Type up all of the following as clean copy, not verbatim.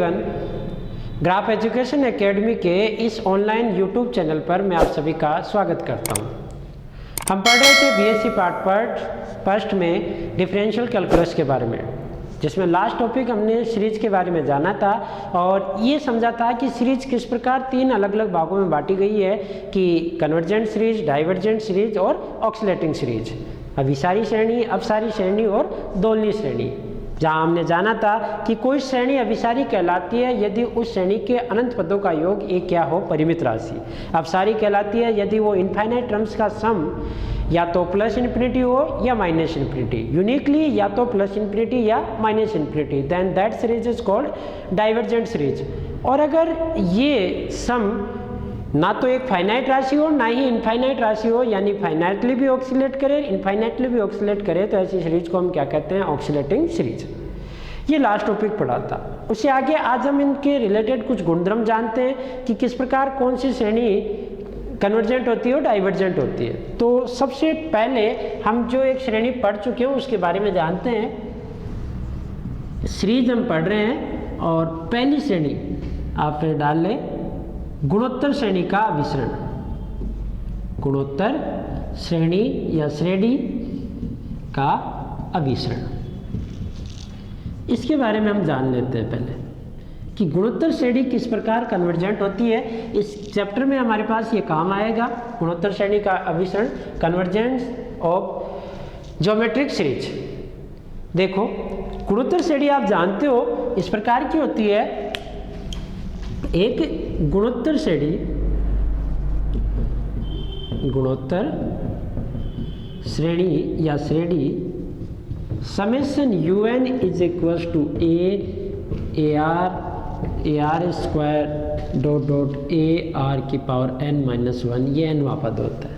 Everyone, graph education academy के इस online YouTube channel पर मैं आप सभी का स्वागत करता हूं। हम पढ़ रहे थे बीएससी पार्ट फर्स्ट में डिफरेंशियल कैलकुलस के बारे में, जिसमें लास्ट टॉपिक हमने सीरीज के बारे में जाना था और ये समझा था कि सीरीज किस प्रकार तीन अलग अलग भागों में बांटी गई है कि कन्वर्जेंट सीरीज, डाइवर्जेंट सीरीज और ऑक्सीलेटिंग सीरीज, अभिसारी श्रेणी, अपसारी श्रेणी और दोलनीय श्रेणी। जहाँ हमने जाना था कि कोई श्रेणी अभिसारी कहलाती है यदि उस श्रेणी के अनंत पदों का योग एक क्या हो, परिमित राशि। अपसारी कहलाती है यदि वो इनफाइनाइट टर्म्स का सम या तो प्लस इन्फिनिटी हो या माइनस इन्फिनिटी, यूनिकली या तो प्लस इन्फिनिटी या minus infinity, then that series is called divergent series. और अगर ये सम ना तो एक फाइनाइट राशि हो ना ही इनफाइनाइट राशि हो, यानी फाइनाइटली भी ऑक्सीलेट करे इनफाइनाइटली भी ऑक्सीलेट करे, तो ऐसी सीरीज को हम क्या कहते हैं, ऑक्सीलेटिंग सीरीज। ये लास्ट टॉपिक पढ़ा था। उससे आगे आज हम इनके रिलेटेड कुछ गुणधर्म जानते हैं कि किस प्रकार कौन सी श्रेणी कन्वर्जेंट होती है और डाइवर्जेंट होती है। तो सबसे पहले हम जो एक श्रेणी पढ़ चुके हैं उसके बारे में जानते हैं। सीरीज हम पढ़ रहे हैं और पहली श्रेणी आप डाल लें, गुणोत्तर श्रेणी का अभिसरण। गुणोत्तर श्रेणी या श्रेणी का अभिसरण, इसके बारे में हम जान लेते हैं पहले कि गुणोत्तर श्रेणी किस प्रकार कन्वर्जेंट होती है। इस चैप्टर में हमारे पास ये काम आएगा, गुणोत्तर श्रेणी का अभिसरण, कन्वर्जेंस ऑफ ज्योमेट्रिक सीरीज। देखो, गुणोत्तर श्रेणी आप जानते हो इस प्रकार की होती है। एक गुणोत्तर श्रेणी, गुणोत्तर श्रेणी या श्रेणी summation un is equal to a r square dot a r की पावर n-1, ये nवां पद होता है।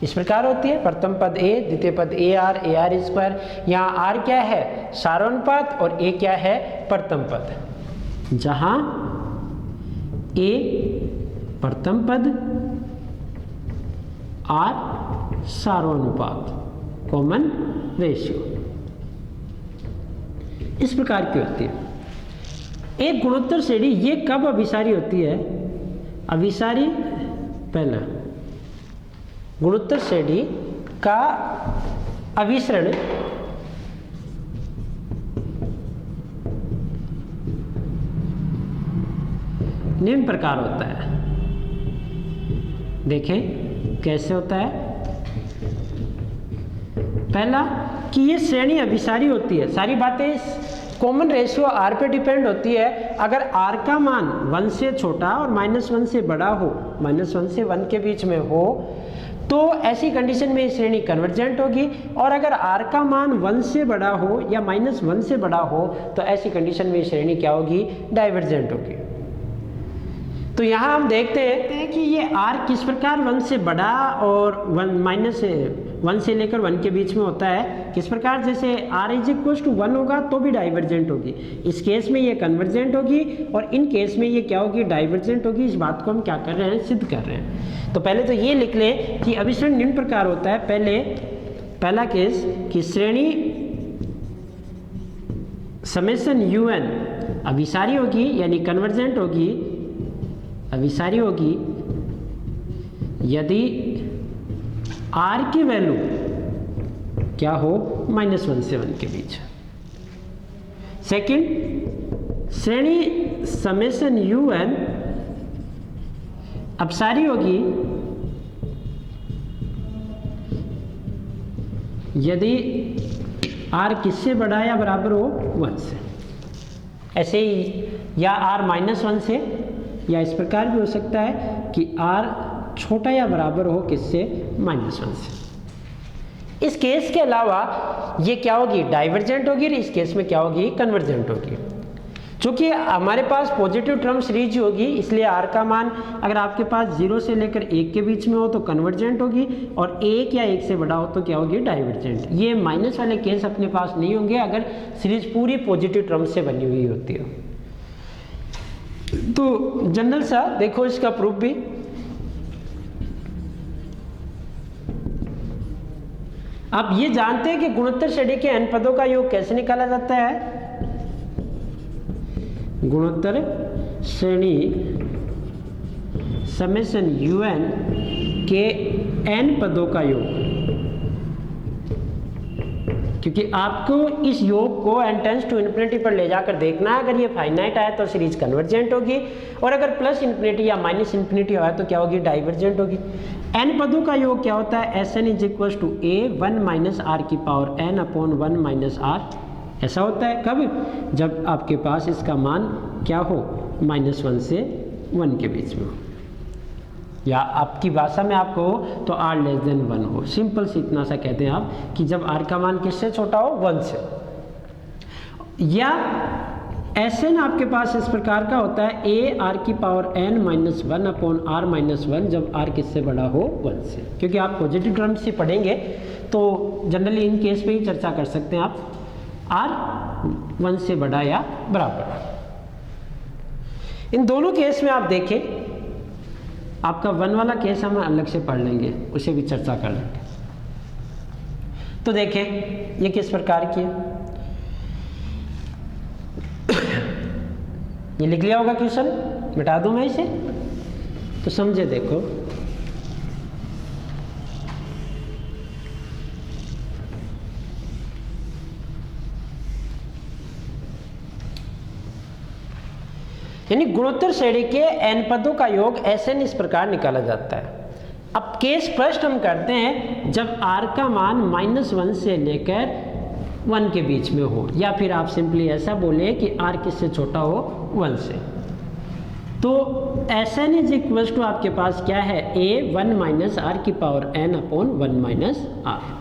इस प्रकार होती है, प्रथम पद a, द्वितीय पद a आर स्क्वायर। यहाँ r क्या है, सारोनुपात, और a क्या है, प्रथम पद। जहाँ a प्रथम पद, r सारोनुपात, कॉमन रेशियो, इस प्रकार की होती है एक गुणोत्तर श्रेणी। ये कब अभिसारी होती है, अभिसारी पहला गुणोत्तर श्रेणी का अभिसरण निम्न प्रकार होता है। देखें कैसे होता है। पहला कि ये श्रेणी अभिसारी होती है, सारी बातें कॉमन रेशियो आर पे डिपेंड होती है। अगर आर का मान 1 से छोटा और -1 से बड़ा हो, -1 से 1 के बीच में हो, तो ऐसी कंडीशन में श्रेणी कन्वर्जेंट होगी। और अगर आर का मान 1 से बड़ा हो या -1 से बड़ा हो, तो ऐसी कंडीशन में श्रेणी क्या होगी, डाइवर्जेंट होगी। तो यहाँ हम देखते हैं कि ये r किस प्रकार 1 से बड़ा और 1 से लेकर 1 के बीच में होता है। किस प्रकार, जैसे r इज इक्वल टू 1 होगा तो भी डाइवर्जेंट होगी। इस केस में ये कन्वर्जेंट होगी और इन केस में ये क्या होगी, डाइवर्जेंट होगी। इस बात को हम क्या कर रहे हैं, सिद्ध कर रहे हैं। तो पहले तो ये लिख ले कि अभिसरण निम्न प्रकार होता है। पहला केस कि श्रेणी समेशन un अभिसारी होगी, यानी कन्वर्जेंट होगी, अभिसारी होगी यदि r की वैल्यू क्या हो, -1 से 1 के बीच। सेकंड, श्रेणी समेशन un अपसारी होगी यदि r किससे बड़ा या बराबर हो, 1 से। ऐसे ही या r -1 से, या इस प्रकार भी हो सकता है कि r छोटा या बराबर हो किससे, -1 से। इस केस के अलावा ये क्या होगी, डाइवर्जेंट होगी, और इस केस में क्या होगी, कन्वर्जेंट होगी। चूंकि हमारे पास पॉजिटिव टर्म सीरीज होगी, इसलिए r का मान अगर आपके पास 0 से लेकर 1 के बीच में हो तो कन्वर्जेंट होगी, और 1 या 1 से बड़ा हो तो क्या होगी, डाइवर्जेंट। ये माइनस वाले केस अपने पास नहीं होंगे अगर सीरीज पूरी पॉजिटिव टर्म से बनी हुई होती है। तो जनरल सा देखो इसका प्रूफ भी। आप ये जानते हैं कि गुणोत्तर श्रेणी के n पदों का योग कैसे निकाला जाता है। गुणोत्तर श्रेणी समेशन un के n पदों का योग, क्योंकि आपको इस योग को n टेंस टू इन्फिनिटी पर ले जाकर देखना है। अगर ये फाइनाइट आया तो सीरीज कन्वर्जेंट होगी, और अगर प्लस इन्फिनिटी या माइनस इन्फिनिटी आया तो क्या होगी, डाइवर्जेंट होगी। n पदों का योग क्या होता है, Sn is equal to a 1 minus r की power n upon 1 minus r. ऐसा होता है कब, जब आपके पास इसका मान क्या हो, -1 से 1 के बीच में हो, या आपकी भाषा में आपको हो तो r लेस देन 1 हो। सिंपल से इतना सा कहते हैं आप कि जब r का मान किससे छोटा हो, 1 से। या Sn आपके पास इस प्रकार का होता है a r की power n minus 1 upon r minus 1, जब r किससे बड़ा हो, 1 से। क्योंकि आप पॉजिटिव टर्म्स से पढ़ेंगे तो जनरली इन केस पे ही चर्चा कर सकते हैं आप, r 1 से बड़ा या बराबर। इन दोनों केस में आप देखें, आपका 1 वाला केस हम अलग से पढ़ लेंगे, उसे भी चर्चा कर लेंगे। तो देखें ये किस प्रकार की है, ये लिख लिया होगा क्वेश्चन, मिटा दूं मैं इसे, तो समझे देखो। यानी गुणोत्तर श्रेणी के n पदों का योग Sn इस प्रकार निकाला जाता है। अब केस फर्स्ट हम करते हैं जब r का मान -1 से लेकर 1 के बीच में हो, या फिर आप सिंपली ऐसा बोले कि r किससे छोटा हो, 1 से। तो Sn इज इक्वल टू आपके पास क्या है, a 1 माइनस आर की power n upon 1 minus r.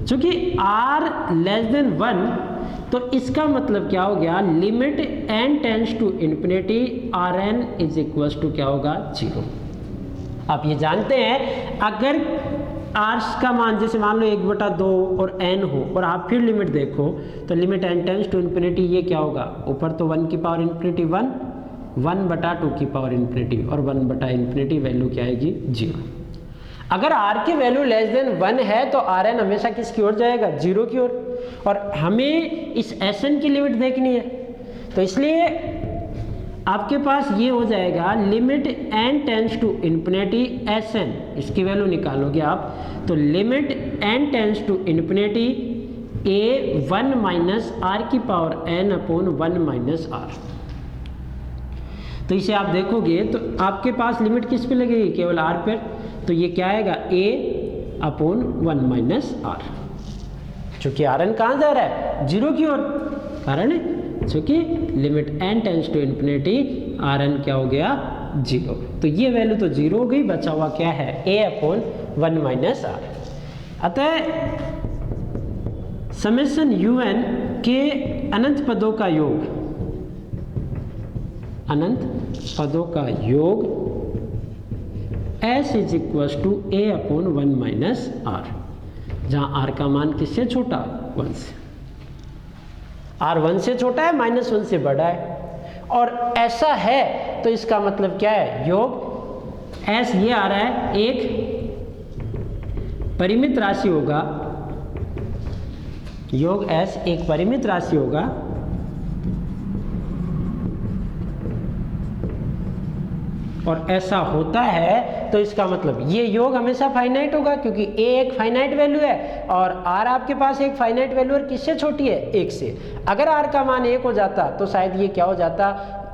चूंकि r लेस देन 1, तो इसका मतलब क्या हो गया, limit n tends to infinity Rn is equal to क्या होगा, 0। आप ये जानते हैं अगर r का मान जैसे मान लो 1/2 और n हो, और आप फिर लिमिट देखो तो limit n tends to infinity ये क्या होगा, ऊपर तो 1 की पावर इन्फिनिटी 1, 1/2 की पावर इन्फिनिटी, और 1/∞ वैल्यू क्या आएगी, 0। अगर r की वैल्यू लेस देन 1 है तो Rn हमेशा किसकी ओर जाएगा, 0 की ओर, और हमें इस Sn की लिमिट देखनी है। तो इसलिए आपके पास ये हो जाएगा limit n tends to infinity Sn, इसकी वैल्यू निकालोगे आप, तो limit n tends to infinity a 1 minus r की power n upon 1 minus r. तो इसे आप देखोगे तो आपके पास लिमिट किस पे लगेगी, केवल r पर, तो ये क्या आएगा, a अपॉन 1 माइनस आर। चूंकि Rn कहाँ जा रहा है, 0 की ओर, कारण है चूंकि limit n tends to infinity Rn क्या हो गया, 0। तो ये वैल्यू तो 0 हो गई, बचा हुआ क्या है, a अपॉन 1 माइनस आर। अतः समेशन un के अनंत पदों का योग, अनंत पदों का योग s is equal to a upon 1 minus r, जहाँ r का मान किससे छोटा, 1 से। r 1 से छोटा है, -1 से बड़ा है, और ऐसा है तो इसका मतलब क्या है, योग s ये आ रहा है, एक परिमित राशि होगा, योग s एक परिमित राशि होगा, और ऐसा होता है तो इसका मतलब ये योग हमेशा फाइनाइट होगा, क्योंकि a एक फाइनाइट वैल्यू है और r आपके पास एक फाइनाइट वैल्यू है, किससे छोटी है, 1 से। अगर r का मान 1 हो जाता तो शायद ये क्या हो जाता,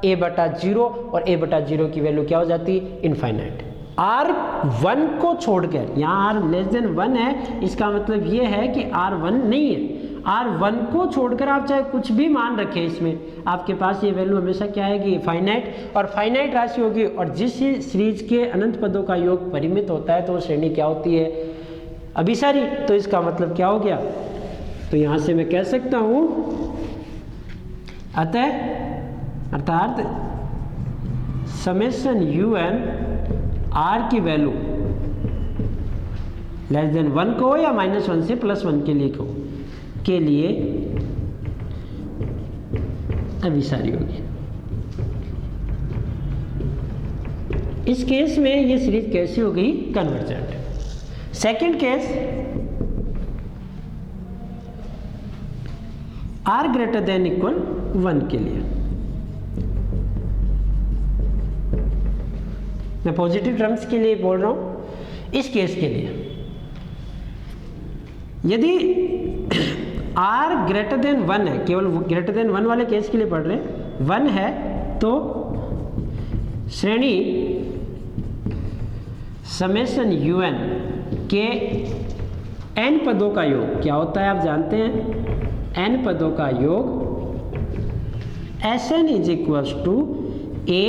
a/0, और a/0 की वैल्यू क्या हो जाती, इनफाइनाइट। r 1 को छोड़कर, यहाँ r लेस देन 1 है, इसका मतलब ये है कि r 1 नहीं है। R1 को छोड़कर आप चाहे कुछ भी मान रखें, इसमें आपके पास ये वैल्यू हमेशा क्या आएगी, फाइनाइट, और फाइनाइट राशि होगी, और जिस सीरीज के अनंत पदों का योग परिमित होता है तो वो श्रेणी क्या होती है, अभिसारी। तो इसका मतलब क्या हो गया, तो यहाँ से मैं कह सकता हूँ अर्थात समेशन un r की वैल्यू लेस देन 1 को या -1 से +1 के लिए के लिए अभिसारी होगी। इस केस में ये सीरीज कैसी हो गई, convergent. Second case, r greater than equal 1 के लिए, मैं पॉजिटिव टर्म्स के लिए बोल रहा हूँ। इस केस के लिए यदि r ग्रेटर देन 1 है, केवल ग्रेटर देन 1 वाले केस के लिए पढ़ रहे हैं, 1 है तो श्रेणी समेशन un के n पदों का योग क्या होता है आप जानते हैं, n पदों का योग Sn is equals to a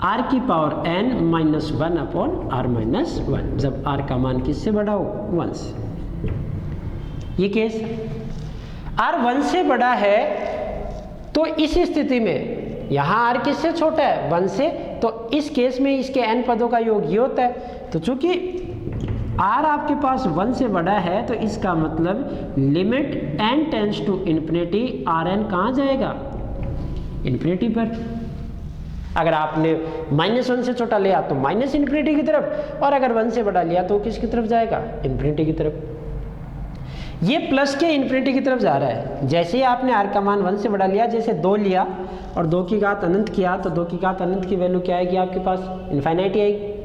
r की power n minus 1 upon r minus 1, जब r का मान किससे बड़ा हो, 1 से। ये केस r 1 से बड़ा है तो इस स्थिति में यहाँ r किससे छोटा है, 1 से, तो इस केस में इसके n पदों का योग ये होता है। तो चूंकि r आपके पास 1 से बड़ा है तो इसका मतलब limit n tends to infinity Rn कहाँ जाएगा, इन्फिनिटी पर। अगर आपने -1 से छोटा लिया तो माइनस इन्फिनिटी की तरफ, और अगर 1 से बड़ा लिया तो किसकी तरफ जाएगा, इन्फिनिटी की तरफ। ये प्लस के इन्फिनिटी की तरफ जा रहा है। जैसे ही आपने r का मान 1 से बड़ा लिया, जैसे 2 लिया और 2 की घात अनंत किया, तो 2 की घात अनंत की वैल्यू क्या आएगी आपके पास, इनफाइनाइट आएगी।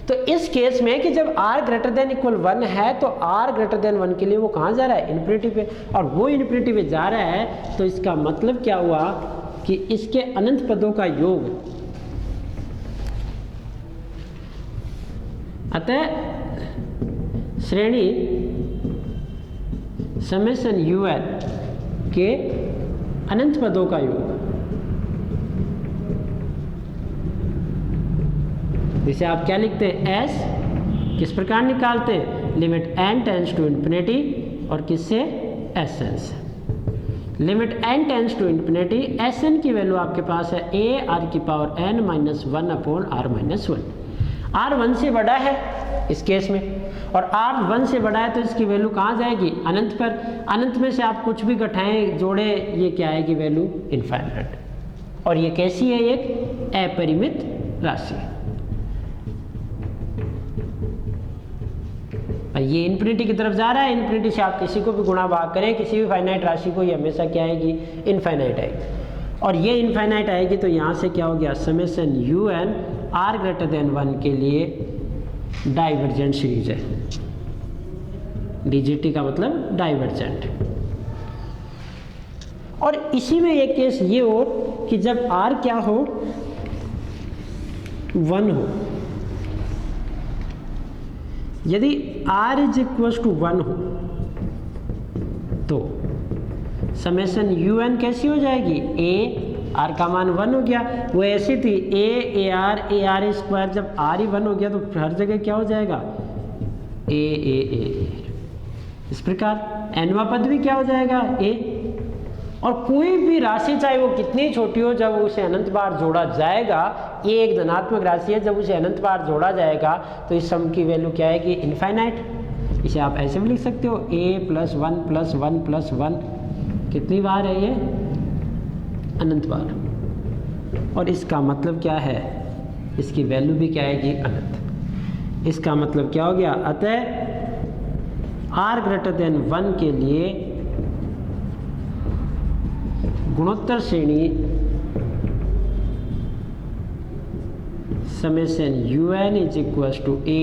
तो इस केस में कि जब r ग्रेटर देन इक्वल 1 है तो r ग्रेटर देन 1 के लिए वो कहाँ जा रहा है, इन्फिनिटी पे, और वो इन्फिनिटी पे जा रहा है। तो इसका मतलब क्या हुआ कि इसके अनंत पदों का योग, अतः श्रेणी समेशन un के अनंत पदों का योग, जिसे आप क्या लिखते हैं, s किस प्रकार निकालते हैं, limit n tends to infinity, और किससे, Sn से। Limit n tends to infinity, Sn की वैल्यू आपके पास है a r की power n minus 1 upon r minus 1। r 1 से बड़ा है इस केस में, और r 1 से बड़ा है तो इसकी वैल्यू कहाँ जाएगी, अनंत पर। अनंत में से आप कुछ भी घटाएं जोड़े, ये क्या आएगी वैल्यू, इनफाइनाइट। और ये कैसी है, एक अपरिमित राशि। ये इन्फिनिटी की तरफ जा रहा है, इन्फिनिटी से आप किसी को भी गुणा भाग करें, किसी भी फाइनाइट राशि को, ये हमेशा क्या आएगी, इनफाइनाइट आएगी। और ये इनफाइनाइट आएगी तो यहाँ से क्या हो गया, summation un r greater than 1 के लिए डाइवर्जेंट सीरीज है। DGT का मतलब डाइवर्जेंट। और इसी में एक केस ये हो कि जब r क्या हो, 1 हो, यदि r इज इक्वल टू 1 हो तो समेशन un कैसी हो जाएगी, a r का मान 1 हो गया, वो ऐसी थी a r स्क्वायर, जब r ही 1 हो गया तो हर जगह क्या हो जाएगा, a। इस प्रकार nवा पद भी क्या हो जाएगा, a। और कोई भी राशि चाहे वो कितनी छोटी हो, जब उसे अनंत बार जोड़ा जाएगा, ये एक धनात्मक राशि है, जब उसे अनंत बार जोड़ा जाएगा तो इस सम की वैल्यू क्या आएगी, इनफाइनाइट। इसे आप ऐसे भी लिख सकते हो, a प्लस 1 प्लस 1 प्लस 1, कितनी बार है ये, अनंत बार। और इसका मतलब क्या है, इसकी वैल्यू भी क्या आएगी, अनंत। इसका मतलब क्या हो गया, अतः r ग्रेटर देन 1 के लिए गुणोत्तर श्रेणी summation un is equal to a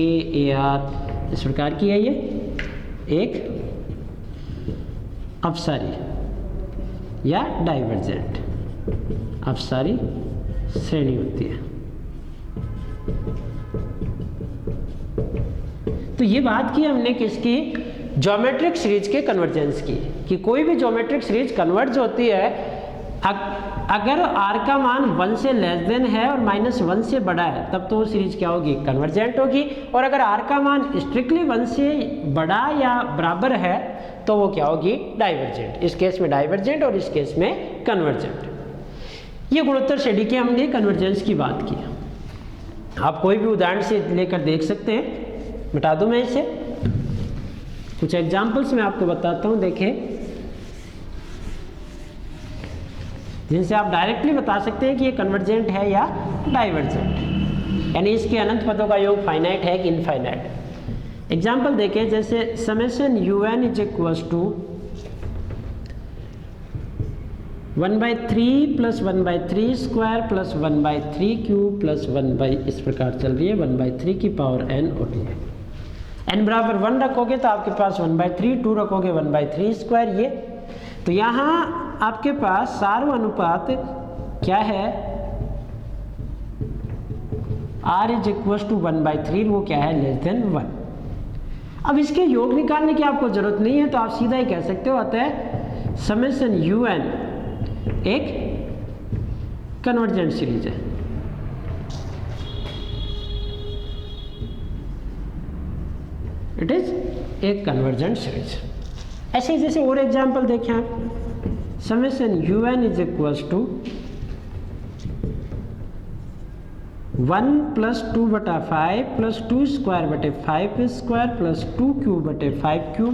ar इस प्रकार की है। ये एक अपसारी या डाइवर्जेंट अपसारी श्रेणी होती है। तो ये बात की हमने किसकी, ज्योमेट्रिक सीरीज के कन्वर्जेंस की, कि कोई भी ज्योमेट्रिक सीरीज कन्वर्ज होती है अगर r का मान 1 से लेस देन है और -1 से बड़ा है, तब तो वो सीरीज क्या होगी, कन्वर्जेंट होगी। और अगर r का मान स्ट्रिक्टली 1 से बड़ा या बराबर है तो वो क्या होगी, डाइवर्जेंट। इस केस में डाइवर्जेंट और इस केस में कन्वर्जेंट। ये गुणोत्तर श्रेणी के हमने कन्वर्जेंस की बात की। आप कोई भी उदाहरण से लेकर देख सकते हैं। बता दूं मैं इसे, कुछ एग्जाम्पल्स मैं आपको बताता हूं, देखें, जिनसे आप डायरेक्टली बता सकते हैं कि ये कन्वर्जेंट है या डाइवर्जेंट, यानी इसके अनंत पदों का योग फाइनाइट है कि इनफाइनाइट। एग्जाम्पल देखें, जैसे summation un is equal to 1/3 plus 1/3 square plus 1/3 cube plus 1 इस प्रकार चल रही है 1/3 की पावर n होती है। n बराबर 1 रखोगे तो आपके पास 1/3, 2 रखोगे 1/3 स्क्वायर ये। तो यहाँ आपके पास सार्व अनुपात क्या है, r इज इक्वल टू 1/3, वो क्या है लेस देन 1। अब इसके योग निकालने की आपको जरूरत नहीं है, तो आप सीधा ही कह सकते हो आता है समेशन un एक कन्वर्जेंट सीरीज है। इट इज एक कन्वर्जेंट सीरीज। ऐसे ही जैसे और एग्जांपल देखें आप, summation un is equal to 1 plus 2/5 plus 2 square बटे 5 स्क्वायर प्लस 2 क्यूब बटे 5 क्यूब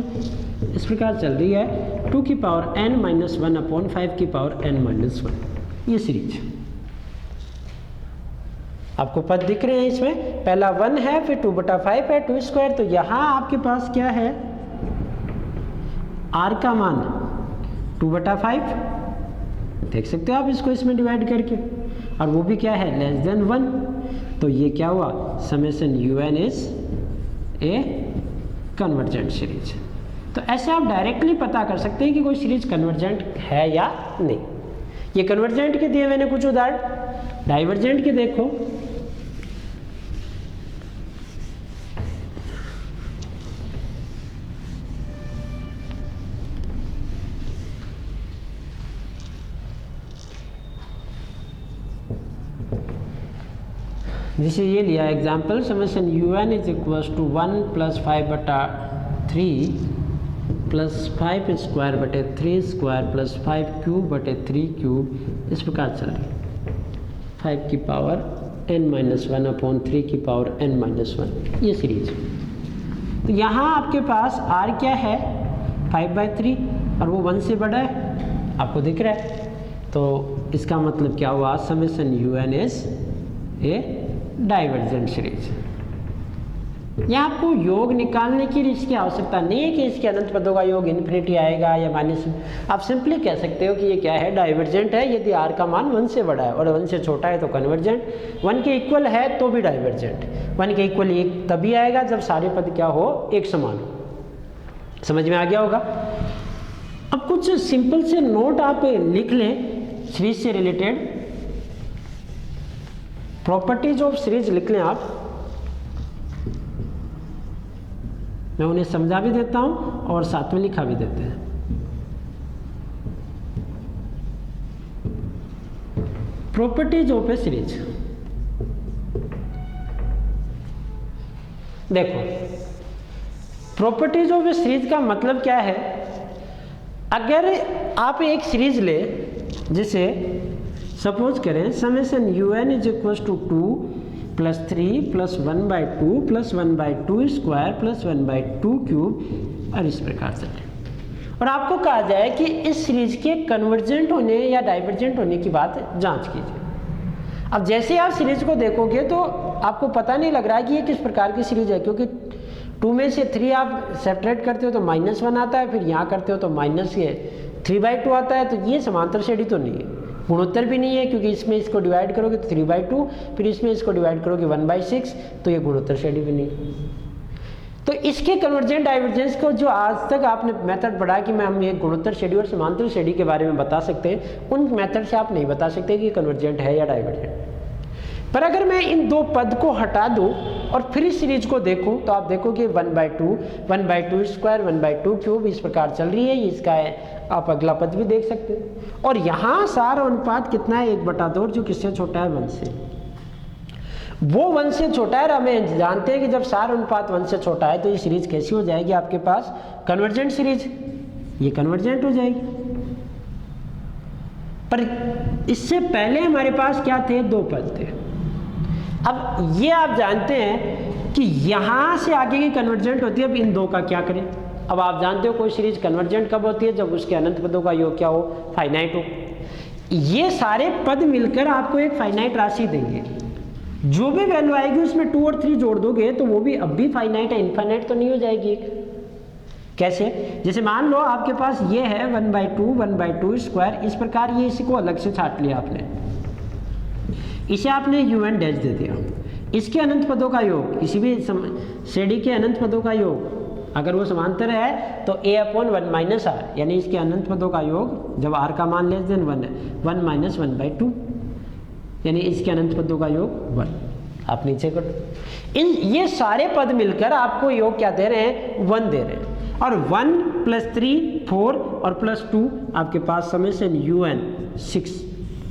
इस प्रकार चल रही है 2 की पावर n माइनस 1 अपॉन 5 की पावर n माइनस 1 ये सीरीज। आपको पद दिख रहे हैं इसमें, पहला 1 है फिर 2/5 है 2 स्क्वायर। तो यहाँ आपके पास क्या है, r का मान 2/5 देख सकते हो आप इसको इसमें डिवाइड करके, और वो भी क्या है लेस देन 1। तो ये क्या हुआ, summation un is a convergent series. तो ऐसे आप डायरेक्टली पता कर सकते हैं कि कोई सीरीज कन्वर्जेंट है या नहीं। ये कन्वर्जेंट के दिए मैंने कुछ उदाहरण, डाइवर्जेंट के देखो। जैसे ये लिया example, summation un is equal to 1 plus 5/3 plus 5 square बटे 3 स्क्वायर प्लस 5 क्यूब बटे 3 क्यूब इस प्रकार चल रही है 5 की पावर n माइनस 1 अपॉन 3 की पावर n माइनस 1 ये सीरीज। तो यहाँ आपके पास r क्या है 5/3 और वो 1 से बड़ा है, आपको दिख रहा है। तो इसका मतलब क्या हुआ, summation un is a divergent series. यहाँ आपको योग निकालने की इसकी आवश्यकता नहीं है कि इसके अनंत पदों का योग इन्फिनिटी आएगा या माइनस। आप सिंपली कह सकते हो कि ये क्या है, डाइवर्जेंट है यदि r का मान 1 से बड़ा है और 1 से छोटा है तो कन्वर्जेंट, 1 के इक्वल है तो भी डाइवर्जेंट, 1 के इक्वल एक तभी आएगा जब सारे पद क्या हो, एक समान हो। समझ में आ गया होगा। अब कुछ सिंपल से नोट आप लिख लें सीरीज से रिलेटेड, प्रॉपर्टीज ऑफ सीरीज लिख लें आप। मैं उन्हें समझा भी देता हूं और साथ में लिखा भी देते हैं। प्रॉपर्टीज ऑफ ए सीरीज, देखो प्रॉपर्टीज ऑफ ए सीरीज का मतलब क्या है, अगर आप एक सीरीज ले जिसे सपोज करें summation un is equal to 2 plus 3 plus 1/2 plus 1/2 square plus 1/2 cube और इस प्रकार से, और आपको कहा जाए कि इस सीरीज के कन्वर्जेंट होने या डाइवर्जेंट होने की बात जांच कीजिए। अब जैसे आप सीरीज को देखोगे तो आपको पता नहीं लग रहा है कि ये किस प्रकार की सीरीज है, क्योंकि 2 में से 3 आप सेपरेट करते हो तो -1 आता है, फिर यहाँ करते हो तो -3/2 आता है। तो ये समांतर श्रेणी तो नहीं है, गुणोत्तर भी नहीं है, क्योंकि इसमें इसको डिवाइड करोगे तो 3/2, फिर इसमें इसको डिवाइड करोगे 1/6, तो ये गुणोत्तर श्रेणी भी नहीं है। तो इसके कन्वर्जेंट डाइवर्जेंस को जो आज तक आपने मेथड पढ़ा कि मैं हम ये गुणोत्तर श्रेणी और समांतर श्रेणी के बारे में बता सकते हैं, उन मेथड से आप नहीं बता सकते कि कन्वर्जेंट है या डाइवर्जेंट। पर अगर मैं इन दो पद को हटा दूं और फिर इस सीरीज को देखूं तो आप देखोगे 1/2, 1/2 स्क्वायर, 1/2 क्यूब इस प्रकार चल रही है। इसका आप अगला पद भी देख सकते हैं। और यहाँ सार अनुपात कितना है, 1/2, जो किससे छोटा है, 1 से। वो 1 से छोटा है और हमें जानते हैं कि जब सार अनुपात 1 से छोटा है तो ये सीरीज कैसी हो जाएगी आपके पास, कन्वर्जेंट सीरीज, ये कन्वर्जेंट हो जाएगी। पर इससे पहले हमारे पास क्या थे, 2 पद थे। अब ये आप जानते हैं कि यहां से आगे की कन्वर्जेंट होती है। अब इन दो का क्या करें। अब आप जानते हो कोई सीरीज कन्वर्जेंट कब होती है, जब उसके अनंत पदों का योग क्या हो, फाइनाइट हो। ये सारे पद मिलकर आपको एक फाइनाइट राशि देंगे। जो भी वैल्यू आएगी उसमें 2 और 3 जोड़ दोगे तो वो भी अब भी फाइनाइट है, इनफाइनाइट तो नहीं हो जाएगी। कैसे? जैसे मान लो आपके पास ये है 1/2 स्क्वायर, इस प्रकार ये इसी को अलग से छाट लिया आपने, इसे आपने un डैश दे दिया। इसके अनंत पदों का योग, किसी भी श्रेणी के अनंत पदों का योग अगर वो समांतर है तो a/1 - r, यानी इसके अनंत पदों का योग जब r का मान लेस देन 1 है 1 - 1/2, यानी इसके अनंत पदों का योग 1। आप नीचे कर ये सारे पद मिलकर आपको योग क्या दे रहे हैं? 1 दे रहे हैं। और 1 + 3 4 और +2 आपके पास समेशन un 6,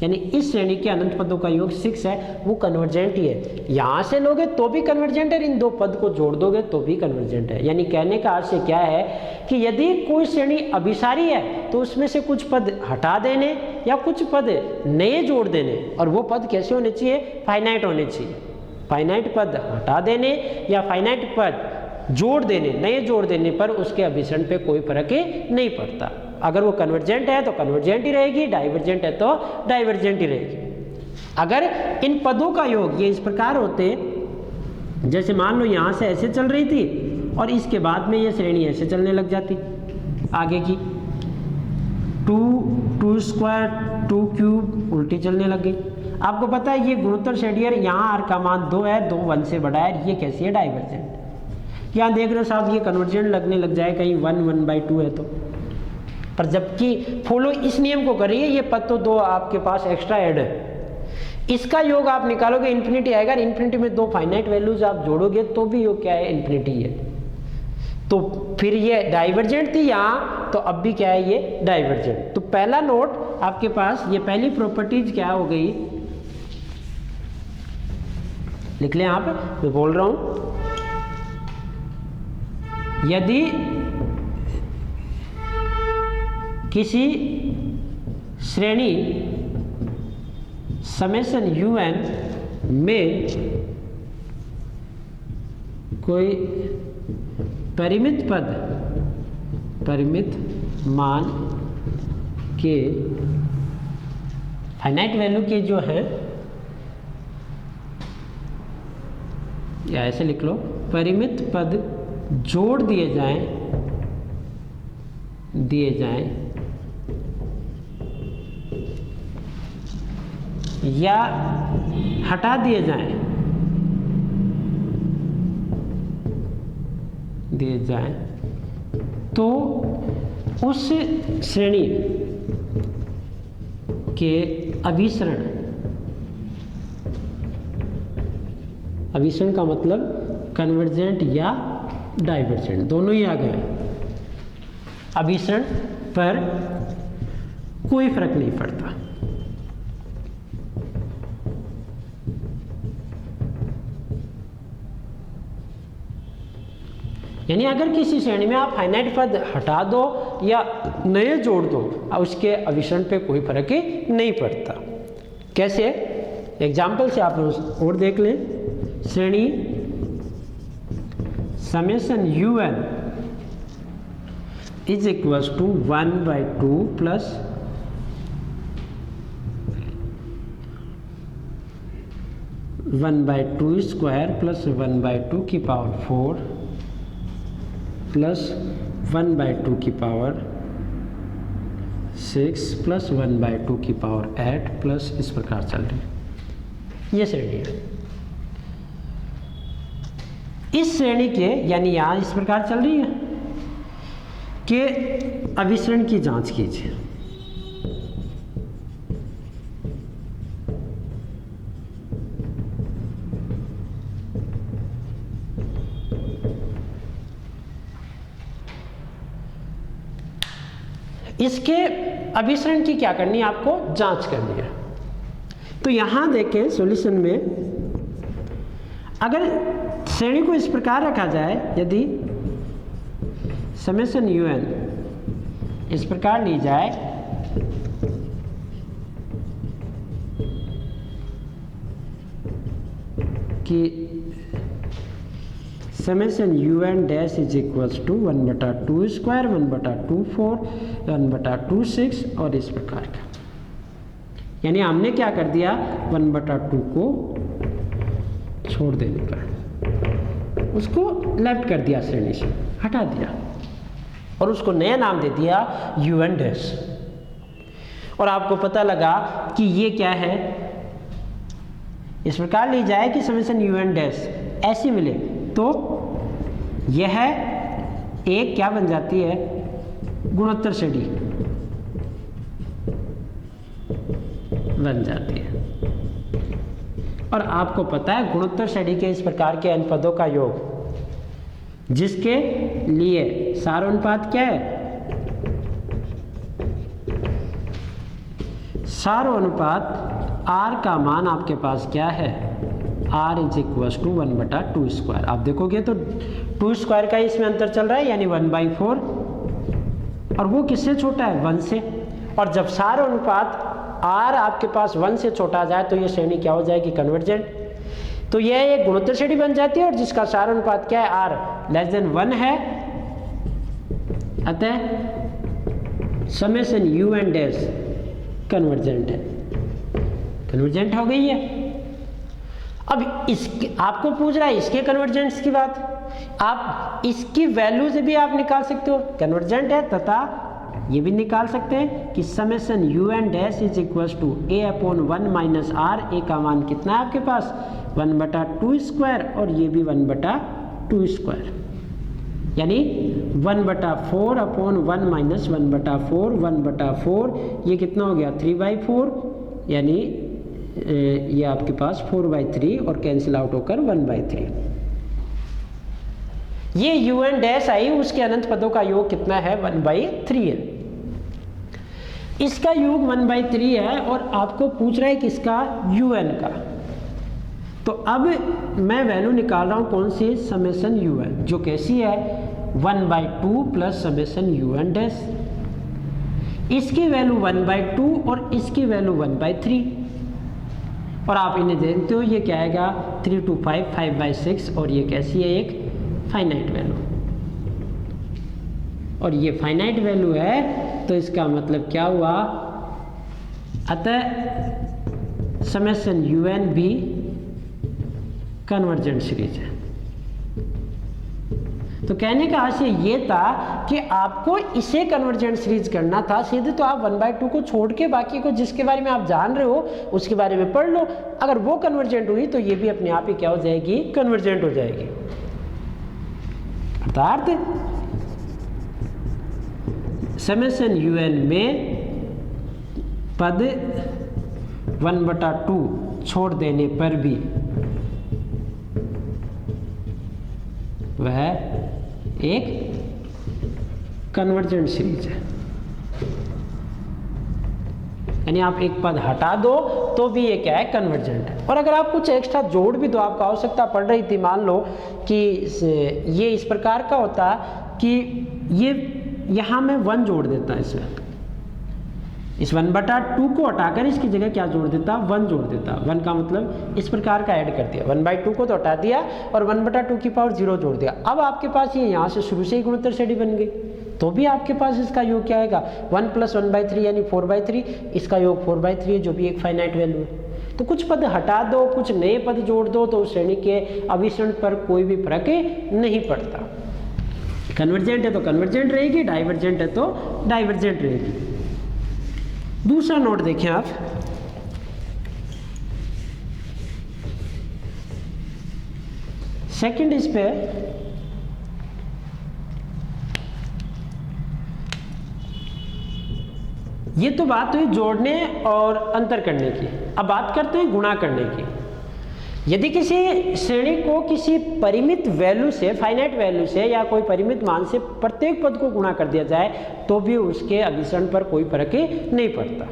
यानी इस श्रेणी के अनंत पदों का योग 6 है, वो कन्वर्जेंट ही है। यहाँ से लोगे तो भी कन्वर्जेंट है, इन दो पद को जोड़ दोगे तो भी कन्वर्जेंट है। यानी कहने का अर्थ क्या है कि यदि कोई श्रेणी अभिसारी है तो उसमें से कुछ पद हटा देने या कुछ पद नए जोड़ देने, और वो पद कैसे होने चाहिए? फाइनाइट होने चाहिए। फाइनाइट पद हटा देने या फाइनाइट पद जोड़ देने, नए जोड़ देने पर उसके अभिसरण पे कोई फर्क ही नहीं पड़ता। अगर वो कन्वर्जेंट है तो कन्वर्जेंट ही रहेगी, डाइवर्जेंट है तो डाइवर्जेंट ही रहेगी। अगर इन पदों का योग ये इस प्रकार होते, जैसे मान लो यहाँ से ऐसे चल रही थी और इसके बाद में ये श्रेणी ऐसे चलने लग जाती आगे की, 2 स्क्वायर 2 क्यूब उल्टी चलने लग गई। आपको पता है ये गुणोत्तर श्रेणी है, यहाँ r का मान 2 है, 2 1 से बड़ा है, ये कैसी है? डाइवर्जेंट। यहाँ देख रहे हो साहब ये कन्वर्जेंट लगने लग जाए कहीं 1 1/2 है तो, पर जबकि फॉलो इस नियम को करिए, ये पद तो 2 आपके पास एक्स्ट्रा ऐड है, इसका योग आप निकालोगे इन्फिनिटी आएगा। इन्फिनिटी में 2 फाइनाइट वैल्यूज आप जोड़ोगे तो भी योग क्या है? इन्फिनिटी है। तो फिर ये डाइवर्जेंट थी यहाँ, तो अब भी क्या है? ये डाइवर्जेंट। तो पहला नोट आपके पास, ये पहली प्रॉपर्टीज क्या हो गई, लिख लें यहाँ पे, मैं बोल रहा हूं यदि किसी श्रेणी समेशन un में कोई परिमित पद, परिमित मान के फाइनाइट वैल्यू के जो है, या ऐसे लिख लो, परिमित पद जोड़ दिए जाएं या हटा दिए जाएं तो उस श्रेणी के अभिसरण का मतलब कन्वर्जेंट या डाइवर्जेंट, दोनों ही आ गए। अभिसरण पर कोई फर्क नहीं पड़ता। यानी अगर किसी श्रेणी में आप फाइनाइट पद हटा दो या नए जोड़ दो, उसके अभिसरण पे कोई फर्क ही नहीं पड़ता। कैसे? एग्जाम्पल से आप और देख लें। श्रेणी summation un is equals to 1/2 plus 1/2 square plus 1/2 की पावर 4 प्लस 1/2 की पावर 6 प्लस 1/2 की पावर 8 प्लस इस प्रकार चल रही है। ये श्रेणी है। इस श्रेणी के, यानी यहाँ इस प्रकार चल रही है, के अभिसरण की जांच कीजिए। इसके अभिसरण की क्या करनी है? आपको जांच करनी है। तो यहां देखें सॉल्यूशन में, अगर श्रेणी को इस प्रकार रखा जाए, यदि समेशन un इस प्रकार ली जाए कि summation un dash is equals to 1/2 square 1/2 4 1/2 6 और इस प्रकार का, यानी हमने क्या कर दिया, 1/2 को छोड़ देने पर उसको लेफ्ट कर दिया, श्रेणी से हटा दिया। और उसको नया नाम दे दिया यू एन डैश। और आपको पता लगा कि ये क्या है, इस प्रकार ली जाए कि समेशन यू एन डैश ऐसी मिले तो यह एक क्या बन जाती है, गुणोत्तर श्रेणी बन जाती है। और आपको पता है गुणोत्तर श्रेणी के इस प्रकार के n पदों का योग जिसके लिए सार अनुपात क्या है, सार अनुपात r का मान आपके पास क्या है, r इज इक्वल टू 1/2²। आप देखोगे तो 2² का इसमें अंतर चल रहा है यानी 1/4, और वो किससे छोटा है, 1 से। और जब सार अनुपात r आपके पास 1 से छोटा आ जाए तो ये श्रेणी क्या हो जाएगी, कन्वर्जेंट। तो यह एक गुणोत्तर श्रेणी बन जाती है और जिसका सार अनुपात क्या है, r लेस देन 1 है, अतः summation u n dash convergent है, कन्वर्जेंट हो गई है। अब इसके आपको पूछ रहा है इसके कन्वर्जेंस की बात, आप इसकी वैल्यू से भी आप निकाल सकते हो, कन्वर्जेंट है, तथा ये भी निकाल सकते हैं कि summation u n dash is equal to a/1 minus r. A का मान कितना है आपके पास, 1/2², और ये भी 1/2², यानी 1/4/1 माइनस 1/4, 1/4 ये कितना हो गया, 3/4, यानी ये आपके पास 4/3 और कैंसिल आउट होकर 1/3। ये यू एन डैश आई, उसके अनंत पदों का योग कितना है, 1/3 है। इसका योग 1/3 है और आपको पूछ रहा है किसका, यू एन का। तो अब मैं वैल्यू निकाल रहा हूं कौन सी, समेशन यू एन, जो कैसी है 1/2 plus summation u n dash. इसकी वैल्यू 1/2 और इसकी वैल्यू 1/3, और आप इन्हें देखते हो ये क्या आएगा, 3 2 5 5/6, और ये कैसी है, एक फाइनाइट वैल्यू। और ये फाइनाइट वैल्यू है तो इसका मतलब क्या हुआ, अतः समेशन यू एन भी कन्वर्जेंट सीरीज है। तो कहने का आशय ये था कि आपको इसे कन्वर्जेंट सीरीज करना था, सीधे तो आप 1/2 को छोड़ के बाकी को जिसके बारे में आप जान रहे हो उसके बारे में पढ़ लो। अगर वो कन्वर्जेंट हुई तो ये भी अपने आप ही क्या हो जाएगी, कन्वर्जेंट हो जाएगी। अर्थात समेशन यू एन में पद 1/2 छोड़ देने पर भी वह एक कन्वर्जेंट सीरीज है, यानी आप एक पद हटा दो तो भी ये क्या है, कन्वर्जेंट है। और अगर आप कुछ एक्स्ट्रा जोड़ भी दो, आपको आवश्यकता पड़ रही थी, मान लो कि ये इस प्रकार का होता कि ये यहाँ मैं 1 जोड़ देता, इसमें इस 1/2 को हटाकर इसकी जगह क्या जोड़ देता, 1 जोड़ देता। 1 का मतलब इस प्रकार का ऐड कर दिया, 1/2 को तो हटा दिया और 1/2 की पावर 0 जोड़ दिया। अब आपके पास ये यहाँ से शुरू से ही गुणोत्तर श्रेणी बन गई, तो भी आपके पास इसका योग क्या आएगा, 1 + 1/3 यानी 4/3। इसका योग 4/3 है, जो भी एक फाइनाइट वैल्यू है। तो कुछ पद हटा दो, कुछ नए पद जोड़ दो, तो उस श्रेणी के अभिसरण पर कोई भी फर्क नहीं पड़ता। कन्वर्जेंट है तो कन्वर्जेंट रहेगी, डाइवर्जेंट है तो डाइवर्जेंट रहेगी। दूसरा नोट देखें आप, सेकंड इस पे ये तो बात हुई जोड़ने और अंतर करने की। अब बात करते हैं गुणा करने की। यदि किसी श्रेणी को किसी परिमित वैल्यू से, फाइनाइट वैल्यू से या कोई परिमित मान से प्रत्येक पद को गुणा कर दिया जाए तो भी उसके अभिसरण पर कोई फर्क नहीं पड़ता।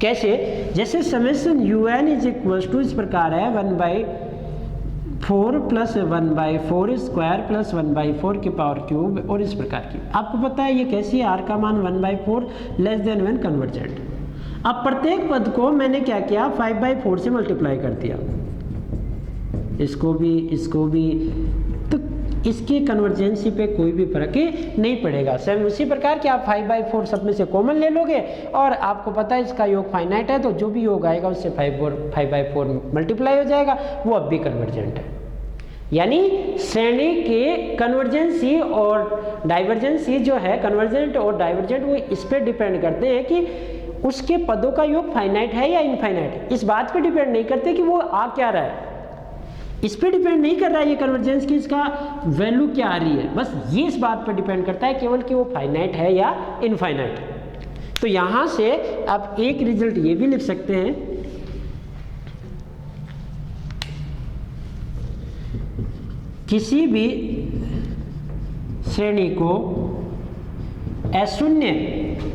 कैसे, जैसे summation u n is equal to इस प्रकार है 1/4 प्लस 1/4² प्लस 1/4 की पावर क्यूब, और इस प्रकार की। आपको पता है ये कैसी है, आर का मान 1/4 लेस देन 1 कन्वर्जेंट। अब प्रत्येक पद को मैंने क्या किया, 5/4 से मल्टीप्लाई कर दिया, इसको भी, तो इसकी कन्वर्जेंसी पे कोई भी फर्क नहीं पड़ेगा। सेम उसी प्रकार कि आप 5/4 सब में से कॉमन ले लोगे और आपको पता है इसका योग फाइनाइट है, तो जो भी योग आएगा उससे 5/4 मल्टीप्लाई हो जाएगा, वो अब भी कन्वर्जेंट है। यानी श्रेणी के कन्वर्जेंसी और डाइवर्जेंसी जो है, कन्वर्जेंट और डाइवर्जेंट, वो इस पे डिपेंड करते हैं कि उसके पदों का योग फाइनाइट है या इनफाइनाइट है। इस बात पे डिपेंड नहीं करते कि वो आ क्या रहा है, इस पे डिपेंड नहीं कर रहा है ये कन्वर्जेंस की इसका वैल्यू क्या आ रही है, बस ये इस बात पे डिपेंड करता है केवल कि वो फाइनाइट है या इनफाइनाइट है। तो यहाँ से आप एक रिजल्ट ये भी लिख सकते हैं, किसी भी श्रेणी को अशून्य,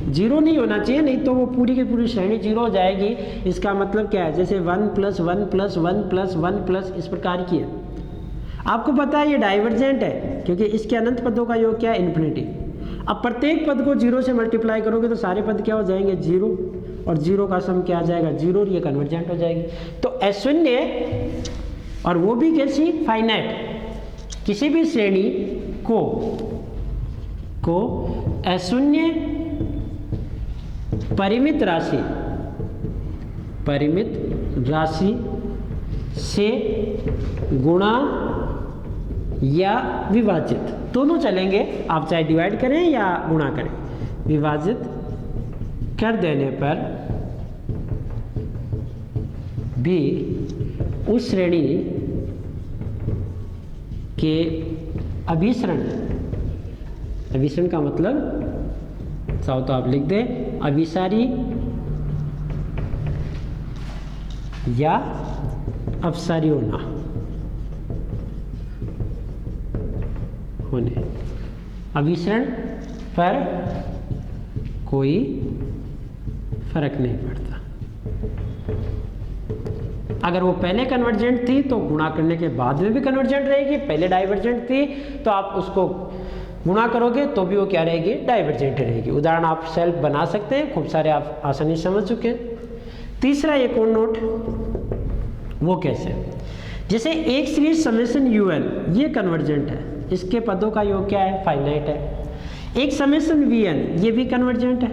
जीरो नहीं होना चाहिए, नहीं तो वो पूरी की पूरी श्रेणी जीरो हो जाएगी। इसका मतलब क्या है, जैसे 1 + 1 + 1 + 1 प्लस इस प्रकार की है। आपको पता है ये डाइवर्जेंट है क्योंकि इसके अनंत पदों का योग क्या है, इन्फिनिटी। अब प्रत्येक पद को जीरो से मल्टीप्लाई करोगे तो सारे पद क्या हो जाएंगे, जीरो, और जीरो का सम क्या आ जाएगा, जीरो, और ये कन्वर्जेंट हो जाएगी। तो अशून्य, और वो भी कैसी, फाइनाइट, किसी भी श्रेणी को अशून्य परिमित राशि से गुणा या विभाजित, दोनों चलेंगे, आप चाहे डिवाइड करें या गुणा करें, विभाजित कर देने पर भी उस श्रेणी के अभिसरण का मतलब चाहो तो आप लिख दें अभिसारी या अपसारी होने, अभिसरण पर कोई फर्क नहीं पड़ता। अगर वो पहले कन्वर्जेंट थी तो गुणा करने के बाद में भी कन्वर्जेंट रहेगी, पहले डाइवर्जेंट थी तो आप उसको गुणा करोगे तो भी वो क्या रहेगी, डाइवर्जेंट रहेगी। उदाहरण आप सेल्फ बना सकते हैं, खूब सारे आप आसानी से समझ चुके हैं। तीसरा एक और नोट, वो कैसे, जैसे एक सीरीज समेशन यूएन, ये कन्वर्जेंट है, इसके पदों का योग क्या है, फाइनाइट है। एक समेशन वीएन, ये भी कन्वर्जेंट है।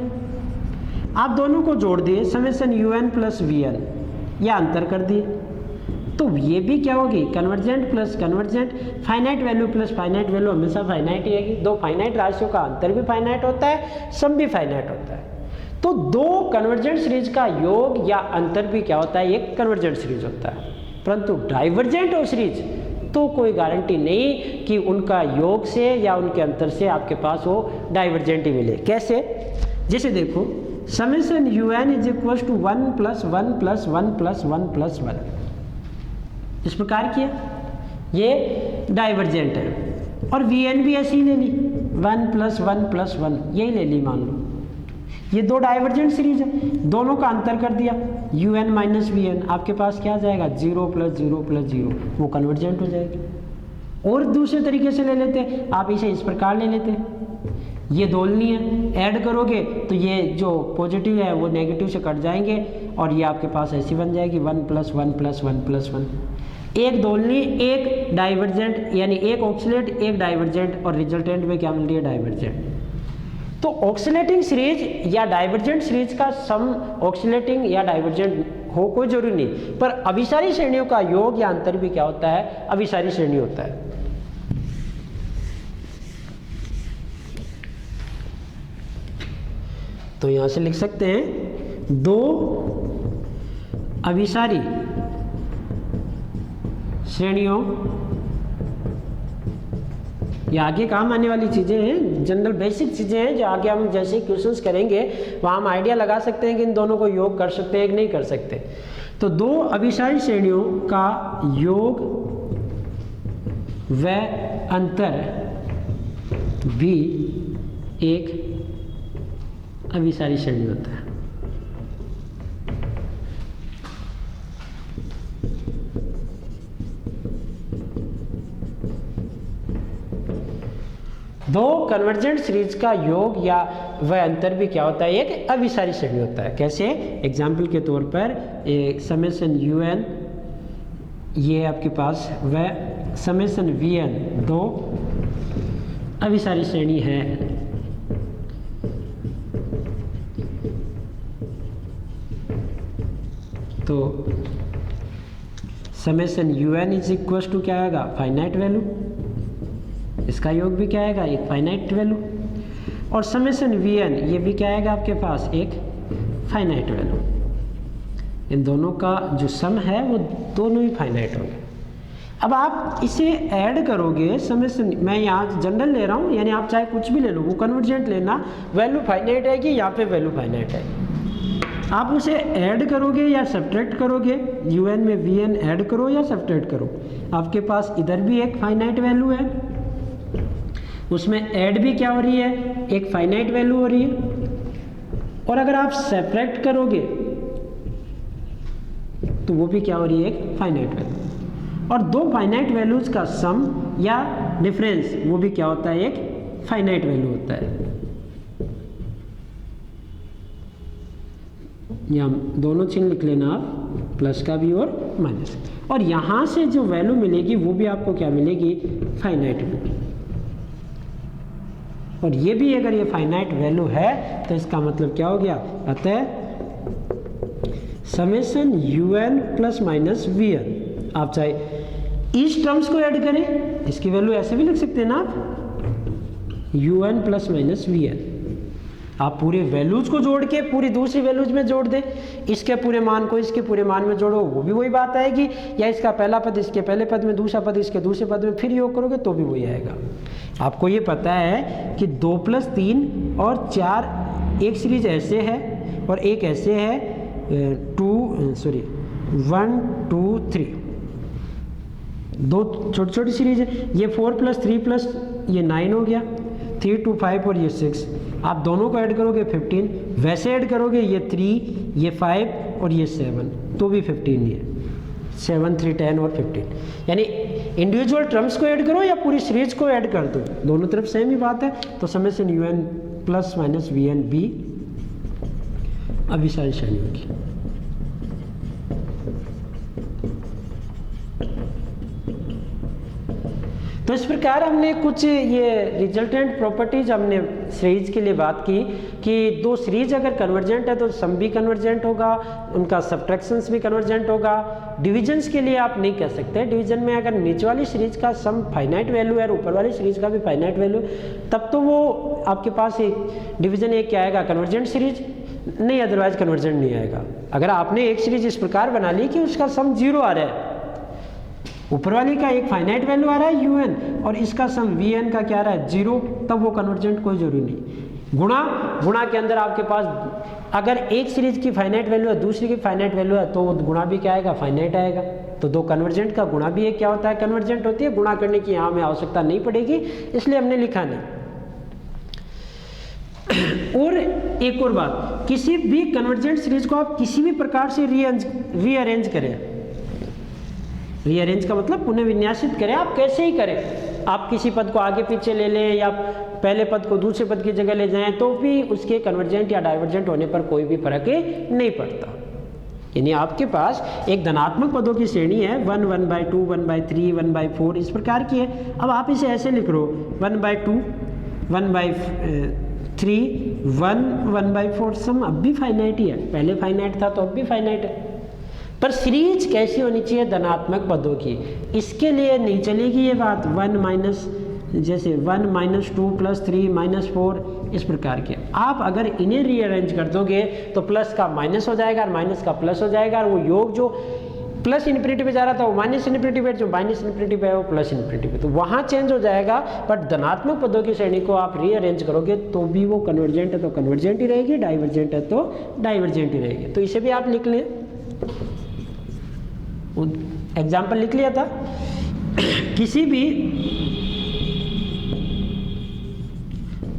आप दोनों को जोड़ दिए, समेशन यूएन प्लस वीएन, या अंतर कर दिए, तो ये भी क्या होगी, convergent plus convergent. Finite value plus finite value हमेशा फाइनाइट ही रहेगी। दो फाइनाइट राशियों का अंतर भी फाइनाइट होता है, सम भी फाइनाइट होता है। तो दो कन्वर्जेंट सीरीज का योग या अंतर भी क्या होता है, एक कन्वर्जेंट सीरीज होता है। परंतु डाइवर्जेंट हो सीरीज तो कोई गारंटी नहीं कि उनका योग से या उनके अंतर से आपके पास वो डाइवर्जेंट ही मिले। कैसे, जैसे देखो, summation un is equal to 1 + 1 + 1 + 1 + 1, इस प्रकार की है, ये डाइवर्जेंट है। और vn भी ऐसी ले ली, 1 + 1 + 1, यही ले ली मान लो। ये दो डाइवर्जेंट सीरीज है, दोनों का अंतर कर दिया, un - vn, आपके पास क्या आ जाएगा, 0 + 0 + 0, वो कन्वर्जेंट हो जाएगी। और दूसरे तरीके से ले लेते, आप इसे इस प्रकार ले लेते, ये दोलनी है, ऐड करोगे तो ये जो पॉजिटिव है वो नेगेटिव से कट जाएंगे और ये आपके पास ऐसी बन जाएगी 1 + 1 + 1 + 1। एक दोलनी, एक डाइवर्जेंट, यानी एक ऑक्सीलेट, एक डाइवर्जेंट, और रिजल्टेंट में क्या मिल रही है, डाइवर्जेंट। तो ऑक्सीलेटिंग सीरीज या डाइवर्जेंट सीरीज का सम ऑक्सीलेटिंग या डाइवर्जेंट हो कोई जरूरी नहीं, पर अभिसारी श्रेणियों का योग या अंतर भी क्या होता है, अभिसारी श्रेणी होता है। तो यहां से लिख सकते हैं, दो अभिसारी श्रेणियों, ये आगे काम आने वाली चीजें हैं, जनरल बेसिक चीजें हैं जो आगे हम जैसे क्वेश्चंस करेंगे वहां हम आइडिया लगा सकते हैं कि इन दोनों को योग कर सकते हैं कि नहीं कर सकते। तो दो अभिसारी श्रेणियों का योग व अंतर भी एक अभिसारी श्रेणी होता है। दो कन्वर्जेंट सीरीज का योग या वह अंतर भी क्या होता है, एक अभिसारी श्रेणी होता है। कैसे, एग्जाम्पल के तौर पर एक समेशन un, ये आपके पास वह समेशन vn, दो अभिसारी श्रेणी है। तो summation u n is equal to क्या आएगा, फाइनाइट वैल्यू, इसका योग भी क्या आएगा, एक फाइनाइट वैल्यू, और समेशन वी एन ये भी क्या आएगा आपके पास, एक फाइनाइट वैल्यू। इन दोनों का जो सम है वो दोनों ही फाइनाइट होंगे। अब आप इसे ऐड करोगे, समेशन मैं यहाँ जनरल ले रहा हूँ, यानी आप चाहे कुछ भी ले लो, वो कन्वर्जेंट लेना, वैल्यू फाइनाइट है कि यहाँ पे वैल्यू फाइनाइट है। आप उसे ऐड करोगे या सब्ट्रैक्ट करोगे, यू एन में वी एन ऐड करो या सब्ट्रैक्ट करो, आपके पास इधर भी एक फाइनाइट वैल्यू है, उसमें ऐड भी क्या हो रही है, एक फाइनाइट वैल्यू हो रही है, और अगर आप सब्ट्रैक्ट करोगे तो वो भी क्या हो रही है, एक फाइनाइट वैल्यू। और दो फाइनाइट वैल्यूज का सम या डिफरेंस वो भी क्या होता है, एक फाइनाइट वैल्यू होता है। यहाँ दोनों चिन्ह लिख लेना आप, प्लस का भी और माइनस, और यहाँ से जो वैल्यू मिलेगी वो भी आपको क्या मिलेगी, फाइनाइट वैल्यू। और ये भी अगर ये फाइनाइट वैल्यू है तो इसका मतलब क्या हो गया, अतः summation u n plus minus v n, आप चाहे इस टर्म्स को ऐड करें, इसकी वैल्यू ऐसे भी लिख सकते हैं ना आप, u n plus minus v n, आप पूरे वैल्यूज को जोड़ के पूरी दूसरी वैल्यूज में जोड़ दें, इसके पूरे मान को इसके पूरे मान में जोड़ो, वो भी वही बात आएगी, या इसका पहला पद इसके पहले पद में, दूसरा पद इसके दूसरे पद में, फिर योग करोगे तो भी वही आएगा। आपको ये पता है कि 2 + 3 और 4 एक सीरीज ऐसे है और एक ऐसे है 1 2 3, दो छोटी छोटी सीरीज है, ये 4 + 3 + ये 9 हो गया, 3 2 5 और ये 6, आप दोनों को ऐड करोगे 15, वैसे ऐड करोगे ये 3 ये 5 और ये 7 तो भी 15 ही है, 7 3 10 और 15, यानी इंडिविजुअल टर्म्स को ऐड करो या पूरी सीरीज को ऐड कर दो, दोनों तरफ सेम ही बात है। तो summation u n plus minus v n बी अभिसारी होगी। तो इस प्रकार हमने कुछ ये रिजल्टेंट प्रॉपर्टीज हमने सीरीज के लिए बात की कि दो सीरीज अगर कन्वर्जेंट है तो सम भी कन्वर्जेंट होगा, उनका सब्ट्रैक्शंस भी कन्वर्जेंट होगा। डिविजन्स के लिए आप नहीं कह सकते, डिवीजन में अगर नीचे वाली सीरीज का सम फाइनाइट वैल्यू है और ऊपर वाली सीरीज का भी फाइनाइट वैल्यू, तब तो वो आपके पास एक डिवीजन एक क्या आएगा, कन्वर्जेंट सीरीज, नहीं अदरवाइज कन्वर्जेंट नहीं आएगा। अगर आपने एक सीरीज इस प्रकार बना ली कि उसका सम 0 आ रहा है, ऊपर वाली का एक फाइनाइट वैल्यू आ रहा है यू एन और इसका सम वी एन का क्या आ रहा है 0, तब वो कन्वर्जेंट कोई जरूरी नहीं। गुणा के अंदर आपके पास अगर एक सीरीज की फाइनाइट वैल्यू है दूसरी की फाइनाइट वैल्यू है तो गुणा भी क्या आएगा, फाइनाइट आएगा। तो दो कन्वर्जेंट का गुणा भी एक क्या होता है, कन्वर्जेंट होती है। गुणा करने की यहाँ में आवश्यकता नहीं पड़ेगी, इसलिए हमने लिखा नहीं। और एक और बात, किसी भी कन्वर्जेंट सीरीज को आप किसी भी प्रकार से रीअरेंज करें, रीअरेंज का मतलब पुनः विन्यासित करें, आप कैसे ही करें, आप किसी पद को आगे पीछे ले लें या पहले पद को दूसरे पद की जगह ले जाएं, तो भी उसके कन्वर्जेंट या डाइवर्जेंट होने पर कोई भी फर्क नहीं पड़ता। यानी आपके पास एक धनात्मक पदों की श्रेणी है 1 1/2 1/3 1/4 इस प्रकार की है। अब आप इसे ऐसे लिख लो 1/2 1/3 1 1/4, सम अब भी फाइनाइट ही है, पहले फाइनाइट था तो अब भी फाइनाइट है। पर सीरीज कैसी होनी चाहिए, धनात्मक पदों की। इसके लिए नहीं चलेगी ये बात 1 माइनस, जैसे 1 - 2 + 3 - 4 इस प्रकार के। आप अगर इन्हें रीअरेंज कर दोगे तो प्लस का माइनस हो जाएगा और माइनस का प्लस हो जाएगा, और वो योग जो प्लस इन्फिनिटी पे जा रहा था वो माइनस इन्फिनिटी पे, जो माइनस इन्फिनिटी पे है वो प्लस इन्फिनिटी पे, तो वहाँ चेंज हो जाएगा। बट धनात्मक पदों की श्रेणी को आप रीअरेंज करोगे तो भी वो कन्वर्जेंट है तो कन्वर्जेंट ही रहेगी, डाइवर्जेंट है तो डाइवर्जेंट ही रहेगी। तो इसे भी आप लिख लें, एग्जाम्पल लिख लिया था। किसी भी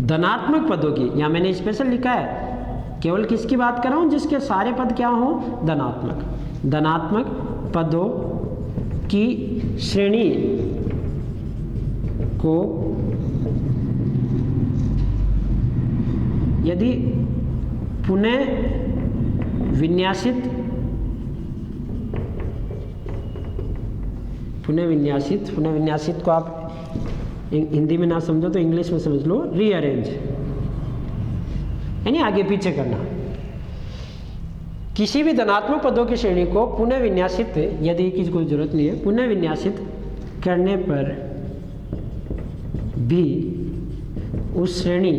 धनात्मक पदों की, यहाँ मैंने स्पेशल लिखा है, केवल किसकी बात कर रहा हूँ, जिसके सारे पद क्या हो, धनात्मक। धनात्मक पदों की श्रेणी को यदि पुनः विन्यासित को आप हिंदी में ना समझो तो इंग्लिश में समझ लो, रीअरेंज, यानी आगे पीछे करना। किसी भी धनात्मक पदों की श्रेणी को पुनः विन्यासित, यदि की कोई जरूरत नहीं है, पुनः विन्यासित करने पर भी उस श्रेणी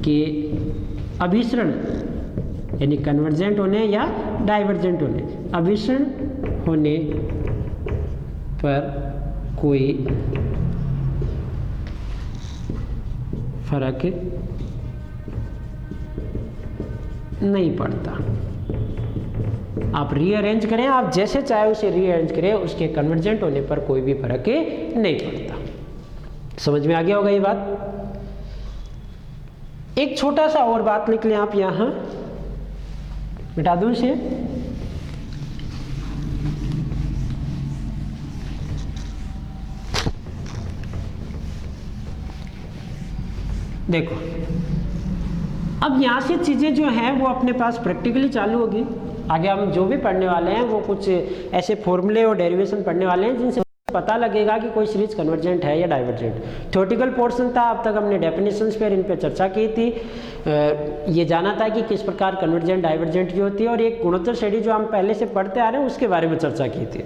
के अभिसरण यानी कन्वर्जेंट होने या डाइवर्जेंट होने, अभिसरण होने पर कोई फर्क नहीं पड़ता। आप रीअरेंज करें, आप जैसे चाहे उसे रीअरेंज करें, उसके कन्वर्जेंट होने पर कोई भी फर्क नहीं पड़ता। समझ में आ गया होगा ये बात। एक छोटा सा और बात लिख लें आप यहां, मिटा दूं इसे। देखो अब यहाँ से चीज़ें जो हैं वो अपने पास प्रैक्टिकली चालू होगी। आगे हम जो भी पढ़ने वाले हैं वो कुछ ऐसे फॉर्मूले और डेरिवेशन पढ़ने वाले हैं जिनसे पता लगेगा कि कोई सीरीज कन्वर्जेंट है या डाइवर्जेंट। थ्योरेटिकल पोर्शन था, अब तक हमने डेफिनेशंस पर इन पे चर्चा की थी, ये जाना था कि किस प्रकार कन्वर्जेंट डाइवर्जेंट की होती है, और एक गुणोत्तर श्रेणी जो हम पहले से पढ़ते आ रहे हैं उसके बारे में चर्चा की थी।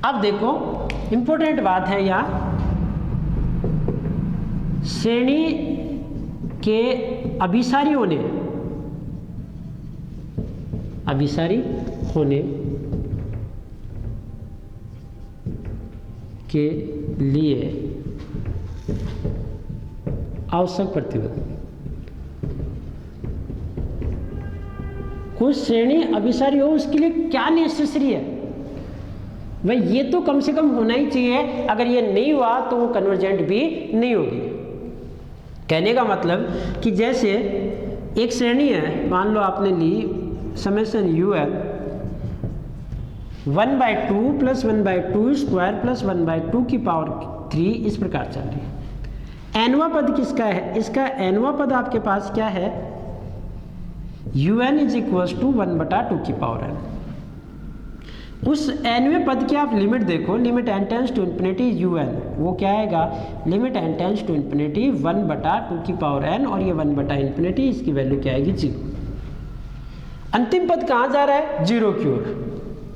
अब देखो इंपॉर्टेंट बात है यहाँ, श्रेणी के अभिसारी होने के लिए आवश्यक प्रतिबंध। कोई श्रेणी अभिसारी हो उसके लिए क्या नेसेसरी है भाई, ये तो कम से कम होना ही चाहिए। अगर ये नहीं हुआ तो वो कन्वर्जेंट भी नहीं होगी। कहने का मतलब कि जैसे एक श्रेणी है, मान लो आपने ली समेशन UN 1/2 + 1/2 स्क्वायर + 1/2 की पावर 3 इस प्रकार चल रही है। nवां पद किसका है? इसका nवां पद आपके पास क्या है? UN = 1/2 की पावर n। उस nवें पद की आप लिमिट देखो, limit n tends to infinity UN, वो क्या आएगा? Limit n tends to infinity 1/2 की पावर n, और ये 1/∞, इसकी वैल्यू क्या आएगी? 0। अंतिम पद कहाँ जा रहा है? 0 की ओर,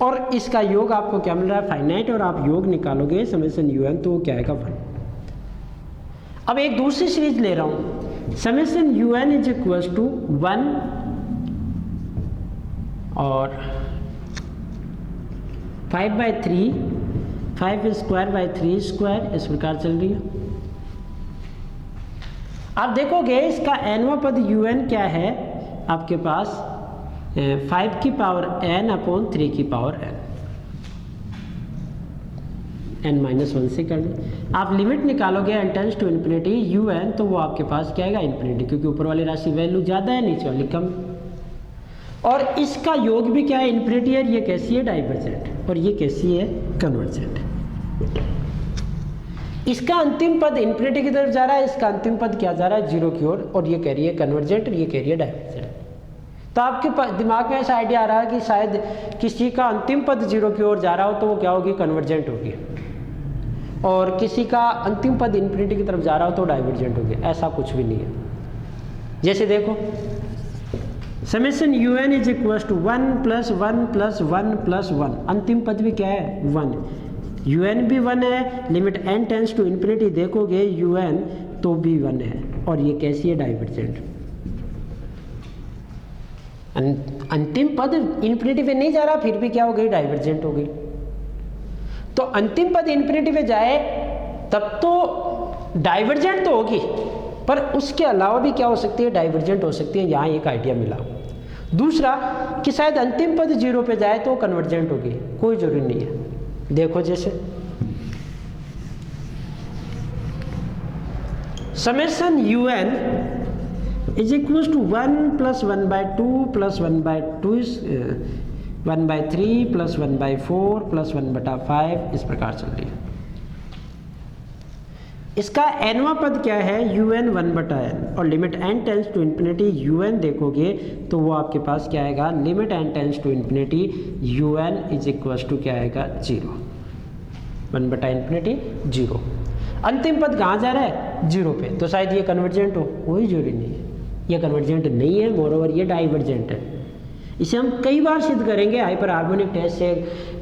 और इसका योग आपको क्या मिल रहा है? फाइनाइट, और आप योग निकालोगे समेशन UN तो वो क्या आएगा? 1। अब एक दूसरी सीरीज ले रहा हूँ, समेशन UN = 1 और 5/3 5² 3² इस प्रकार चल रही है। आप देखोगे इसका nवां पद UN क्या है आपके पास? 5 की पावर n/3 की पावर n-1 से कर लें। आप लिमिट निकालोगे n tends to infinity UN, तो वो आपके पास क्या आएगा? इन्फिनिटी, क्योंकि ऊपर वाली राशि वैल्यू ज़्यादा है, नीचे वाली कम। और इसका योग भी क्या है? इन्फिनिटी है। ये कैसी है? डाइवर्जेंट, और ये कैसी है? कन्वर्जेंट। इसका अंतिम पद इन्फिनिटी की तरफ जा रहा है, इसका अंतिम पद क्या जा रहा है? 0 की ओर, और ये कह रही है कन्वर्जेंट और ये कह रही है डाइवर्जेंट। तो आपके दिमाग में ऐसा आइडिया आ रहा है कि शायद किसी का अंतिम पद 0 की ओर जा रहा हो तो वो क्या होगी? कन्वर्जेंट होगी, और किसी का अंतिम पद इन्फिनिटी की तरफ जा रहा हो तो डाइवर्जेंट होगी। ऐसा कुछ भी नहीं है। जैसे देखो समेशन UN = 1 + 1 + 1 + 1, अंतिम पद भी क्या है? 1। UN भी 1 है, limit n tends to infinity देखोगे UN तो भी 1 है, और ये कैसी है? डाइवर्जेंट। अंतिम पद इन्फिनिटी पे नहीं जा रहा, फिर भी क्या हो गई? डाइवर्जेंट हो गई। तो अंतिम पद इन्फिनिटी पे जाए तब तो डाइवर्जेंट तो होगी, पर उसके अलावा भी क्या हो सकती है? डाइवर्जेंट हो सकती है। यहाँ एक आइडिया मिला। दूसरा कि शायद अंतिम पद 0 पे जाए तो कन्वर्जेंट होगी, कोई जरूरी नहीं है। देखो जैसे समेशन UN = 1 + 1/2 + 1/2 1/3 + 1/4 + 1/5 इस प्रकार चल रही है। इसका nवां पद क्या है? UN 1/n, और limit n tends to infinity UN देखोगे तो वो आपके पास क्या आएगा? Limit n tends to infinity UN = क्या आएगा? 0। 1/∞ 0। अंतिम पद कहाँ जा रहा है? 0 पे, तो शायद ये कन्वर्जेंट हो, कोई जरूरी नहीं है। ये कन्वर्जेंट नहीं है, मोरओवर ये डाइवर्जेंट है। इसे हम कई बार सिद्ध करेंगे, हाइपर हार्मोनिक टेस्ट से,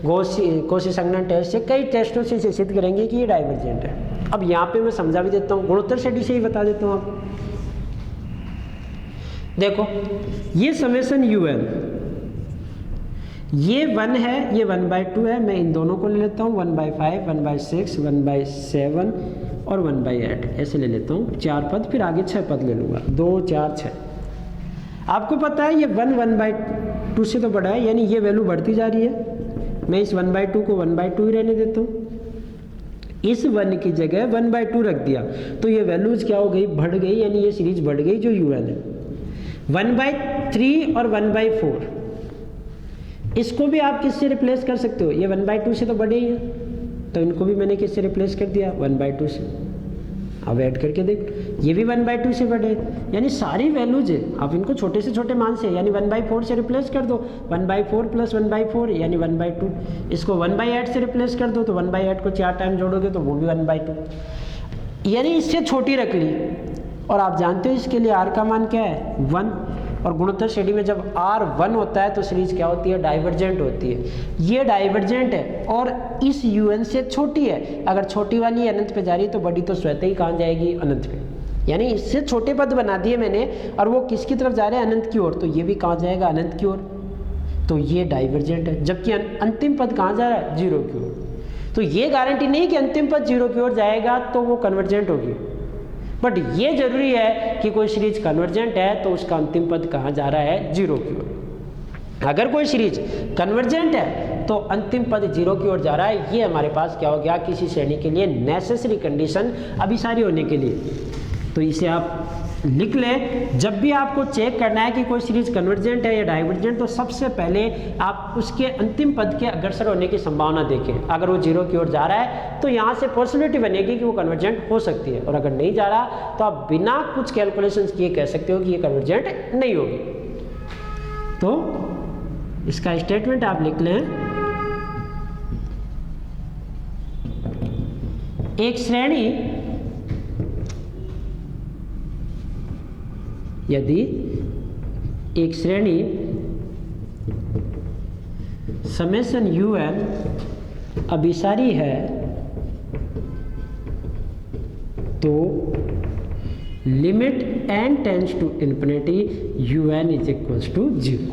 कोशी संघनन टेस्ट से, कई टेस्टों से इसे सिद्ध करेंगे कि ये डाइवर्जेंट है। अब यहाँ पे मैं समझा भी देता हूँ, गुणोत्तर स्टडी से ही बता देता हूँ आपको। देखो ये समेसन UN, ये 1 है, ये 1/2 है, मैं इन दोनों को ले लेता हूँ 1/5, 1/6, 1/7 और 1/8 ऐसे ले लेता हूँ, 4 पद, फिर आगे 6 पद ले लूँगा, 2 4 6। आपको पता है ये 1/2 से तो बड़ा है, यानी ये वैल्यू बढ़ती जा रही है। मैं इस 1/2 को 1/2 ही रहने देता हूँ, इस 1 की जगह 1/2 रख दिया तो ये वैल्यूज क्या हो गई, बढ़ गई, यानी ये सीरीज बढ़ गई जो UN है। 1/3 और 1/4 इसको भी आप किससे रिप्लेस कर सकते हो, ये 1/2 से तो बड़े ही हैं, तो इनको भी मैंने किससे रिप्लेस कर दिया, 1/2 से। अब ऐड करके देख, ये भी 1/2 से बड़े, यानी सारी वैल्यूज है, आप इनको छोटे से छोटे मान से, यानी 1/4 से रिप्लेस कर दो, 1/4 प्लस 1/4 यानी 1/2। इसको 1/8 से रिप्लेस कर दो, तो 1/8 को 4 टाइम जोड़ोगे तो वो भी 1/2, यानी इससे छोटी रख ली। और आप जानते हो इसके लिए R का मान क्या है, 1। और गुणोत्तर श्रेणी में जब R 1 होता है तो सीरीज क्या होती है, डाइवर्जेंट होती है। ये डाइवर्जेंट है और इस UN से छोटी है। अगर छोटी वाली अनंत पे जा रही है तो बड़ी तो स्वतः ही कहाँ जाएगी, अनंत पे, यानी इससे छोटे पद बना दिए मैंने, और वो किसकी तरफ जा रहे हैं, अनंत की ओर, तो ये भी कहाँ जाएगा, अनंत की ओर, तो ये डाइवर्जेंट है। जबकि अंतिम पद कहाँ जा रहा है, 0 की ओर। तो ये गारंटी नहीं कि अंतिम पद 0 की ओर जाएगा तो वो कन्वर्जेंट होगी, बट ये जरूरी है कि कोई सीरीज कन्वर्जेंट है तो उसका अंतिम पद कहाँ जा रहा है, 0 की ओर। अगर कोई सीरीज कन्वर्जेंट है तो अंतिम पद 0 की ओर जा रहा है। ये हमारे पास क्या हो गया, किसी श्रेणी के लिए नेसेसरी कंडीशन अभिसारी होने के लिए। तो इसे आप लिख लें, जब भी आपको चेक करना है कि कोई सीरीज कन्वर्जेंट है या डाइवर्जेंट, तो सबसे पहले आप उसके अंतिम पद के अग्रसर होने की संभावना देखें। अगर वो 0 की ओर जा रहा है तो यहाँ से पॉसिबिलिटी बनेगी कि वो कन्वर्जेंट हो सकती है, और अगर नहीं जा रहा तो आप बिना कुछ कैलकुलेशंस किए कह सकते हो कि ये कन्वर्जेंट नहीं होगी। तो इसका स्टेटमेंट आप लिख लें, एक श्रेणी यदि एक श्रेणी समेसन UN अभिसारी है तो limit n tends to infinity UN is equals to 0।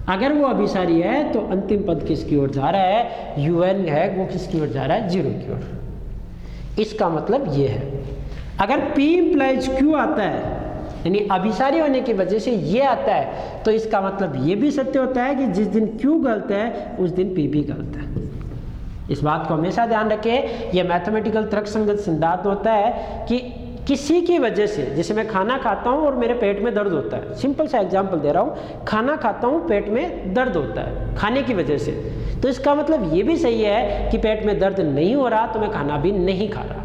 अगर वो अभिसारी है तो अंतिम पद किसकी ओर जा रहा है, UN है वो किसकी ओर जा रहा है, 0 की ओर। इसका मतलब ये है। अगर P इम्प्लाइज Q आता है, यानी अभिसारी होने की वजह से ये आता है, तो इसका मतलब ये भी सत्य होता है कि जिस दिन Q गलत है उस दिन P भी गलत है। इस बात को हमेशा ध्यान रखें। यह मैथमेटिकल तर्कसंगत सिद्धांत होता है कि किसी की वजह से, जैसे मैं खाना खाता हूँ और मेरे पेट में दर्द होता है, सिंपल सा एग्जांपल दे रहा हूँ, खाना खाता हूँ पेट में दर्द होता है खाने की वजह से, तो इसका मतलब ये भी सही है कि पेट में दर्द नहीं हो रहा तो मैं खाना भी नहीं खा रहा।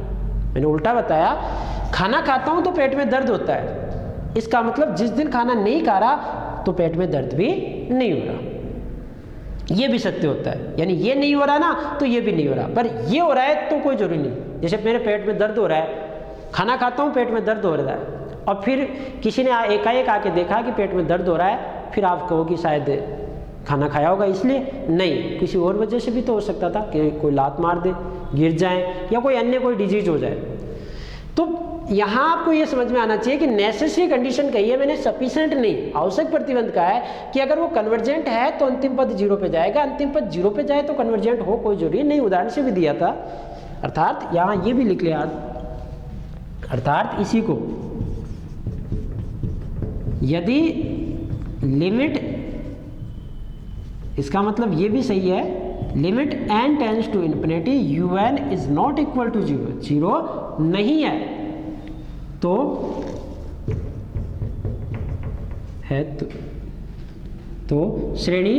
मैंने उल्टा बताया, खाना खाता हूँ तो पेट में दर्द होता है, इसका मतलब जिस दिन खाना नहीं खा रहा तो पेट में दर्द भी नहीं हो रहा। ये भी सत्य होता है, यानी ये नहीं हो रहा ना तो ये भी नहीं हो रहा, पर ये हो रहा है तो कोई जरूरी नहीं। जैसे मेरे पेट में दर्द हो रहा है, खाना खाता हूँ पेट में दर्द हो रहा है, और फिर किसी ने एकाएक आके देखा कि पेट में दर्द हो रहा है, फिर आप कहो कि शायद खाना खाया होगा इसलिए, नहीं, किसी और वजह से भी तो हो सकता था कि कोई लात मार दे, गिर जाए, या कोई अन्य कोई डिजीज हो जाए। तो यहाँ आपको ये समझ में आना चाहिए कि नेसेसरी कंडीशन कही है मैंने, सफिशिएंट नहीं, आवश्यक प्रतिबंध का है कि अगर वो कन्वर्जेंट है तो अंतिम पद 0 पे जाएगा, अंतिम पद 0 पे जाए तो कन्वर्जेंट हो, कोई जरूरी नहीं। उदाहरण से भी दिया था, अर्थात यहाँ ये भी लिख लिया, अर्थात इसी को यदि लिमिट, इसका मतलब ये भी सही है, limit n tends to infinity UN is not equal to 0, 0 नहीं है तो है तो श्रेणी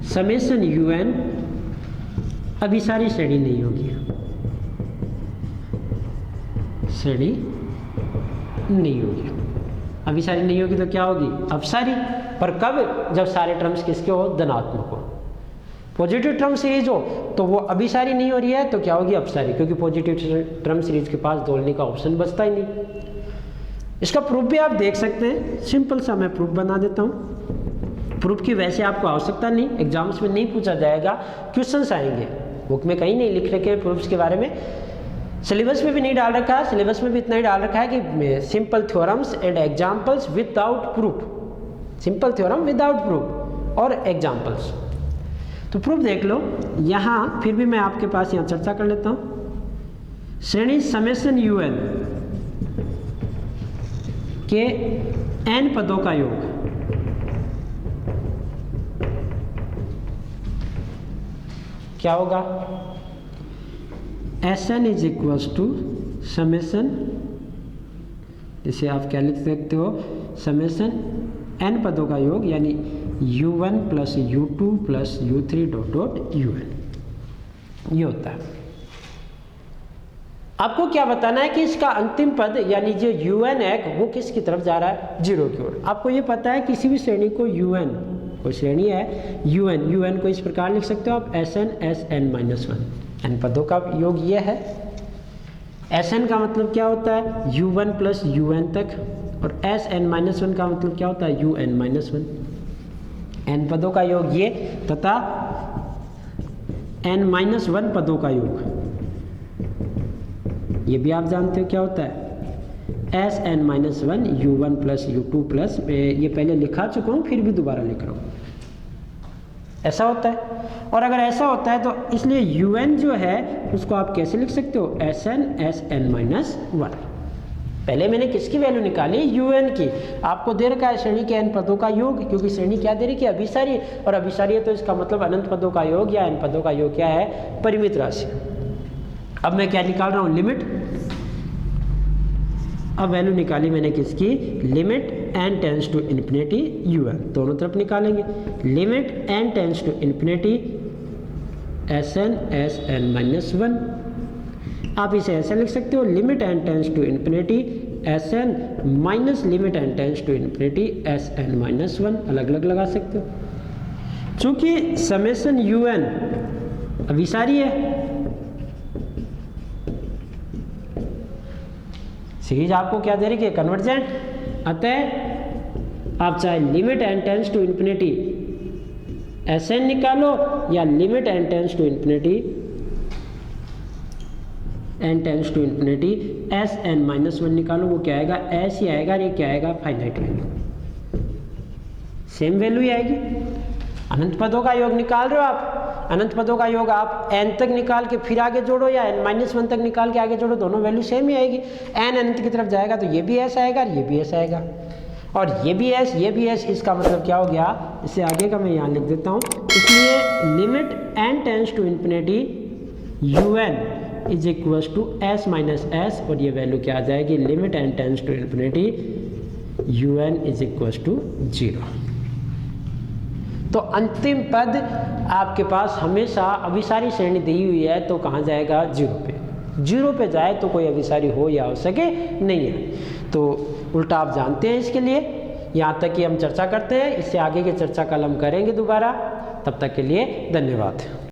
समेसन UN अभिसारी श्रेणी नहीं होगी, श्रेणी नहीं होगी। अभिसारी नहीं होगी तो क्या होगी, अपसारी। पर कब, जब सारे टर्म्स किसके हो, धनात्मक हो। पॉजिटिव टर्म सीरीज हो तो वो अभिसारी नहीं हो रही है तो क्या होगी, अपसारी, क्योंकि पॉजिटिव टर्म सीरीज के पास दोलने का ऑप्शन बचता ही नहीं। इसका प्रूफ भी आप देख सकते हैं, सिंपल सा मैं प्रूफ बना देता हूँ। प्रूफ की वैसे आपको आवश्यकता नहीं, एग्जाम्स में नहीं पूछा जाएगा, क्वेश्चंस आएंगे, बुक में कहीं नहीं लिख रखे प्रूफ्स के बारे में, सिलेबस में भी नहीं डाल रखा है। सिलेबस में भी इतना ही डाल रखा है कि simple theorems and examples without proof, simple theorem without proof और एग्जाम्पल्स। तो प्रूफ देख लो। यहाँ फिर भी मैं आपके पास यहाँ चर्चा कर लेता हूँ। श्रेणी समेशन UN के n पदों का योग क्या होगा? Sn is equals to summation, जिसे आप क्या लिख सकते हो, समेशन n पदों का योग यानी U1 plus U2 plus U3 dot dot UN, ये होता है। आपको क्या बताना है कि इसका अंतिम पद यानी जो UN है वो किसकी तरफ जा रहा है? 0 की ओर। आपको ये पता है किसी भी श्रेणी को UN, कोई श्रेणी है UN को इस प्रकार लिख सकते हो आप Sn Sn-1, n पदों का योग ये है। Sn का मतलब क्या होता है? U1 प्लस UN तक, और Sn-1 का मतलब क्या होता है? UN-1, n पदों का योग ये तथा n-1 पदों का योग, ये भी आप जानते हो क्या होता है? Sn-1 U1 plus U2 plus, ये पहले लिखा चुका हूँ फिर भी दोबारा लिख रहा हूँ, ऐसा होता है। और अगर ऐसा होता है तो इसलिए UN जो है उसको आप कैसे लिख सकते हो? Sn Sn-1। पहले मैंने किसकी वैल्यू निकाली? UN की। आपको दे रखा है श्रेणी के n पदों का योग, क्योंकि श्रेणी क्या दे रखी है? अभिसारी, और अभिसारी है तो इसका मतलब अनंत पदों का योग या n पदों का योग क्या है? परिमित राशि। अब मैं क्या निकाल रहा हूँ? लिमिट। अब वैल्यू निकाली मैंने किसकी? Limit n tends to infinity UN, दोनों तरफ निकालेंगे। Limit n tends to infinity Sn Sn-1, आप इसे ऐसे लिख सकते हो, limit n tends to infinity Sn minus limit n tends to infinity Sn-1, अलग अलग लगा सकते हो। चूंकि समेशन UN अभिसारी है, सीरीज आपको क्या दे रही है? कन्वर्जेंट। अतः आप चाहे limit n tends to infinity Sn निकालो या limit n tends to infinity Sn-1 निकालो, वो क्या आएगा? S ही आएगा, और ये क्या आएगा? फाइनाइट वैल्यू, सेम वैल्यू ही आएगी। अनंत पदों का योग निकाल रहे हो आप, अनंत पदों का योग आप n तक निकाल के फिर आगे जोड़ो या n-1 तक निकाल के आगे जोड़ो, दोनों वैल्यू सेम ही आएगी। n अनंत की तरफ जाएगा तो ये भी S आएगा और ये भी S आएगा, और ये भी S, ये भी S। इसका मतलब क्या हो गया? इससे आगे का मैं यहाँ लिख देता हूँ। इसलिए limit n tends to infinity UN is equals to S minus S, और ये वैल्यू क्या आ जाएगी? Limit n tends to infinity UN is equals to 0। तो अंतिम पद आपके पास हमेशा अभिसारी श्रेणी दी हुई है तो कहाँ जाएगा? 0 पे। 0 पे जाए तो कोई अभिसारी हो या हो सके नहीं है, तो उल्टा आप जानते हैं। इसके लिए यहाँ तक कि हम चर्चा करते हैं, इससे आगे की चर्चा कल हम करेंगे दोबारा। तब तक के लिए धन्यवाद।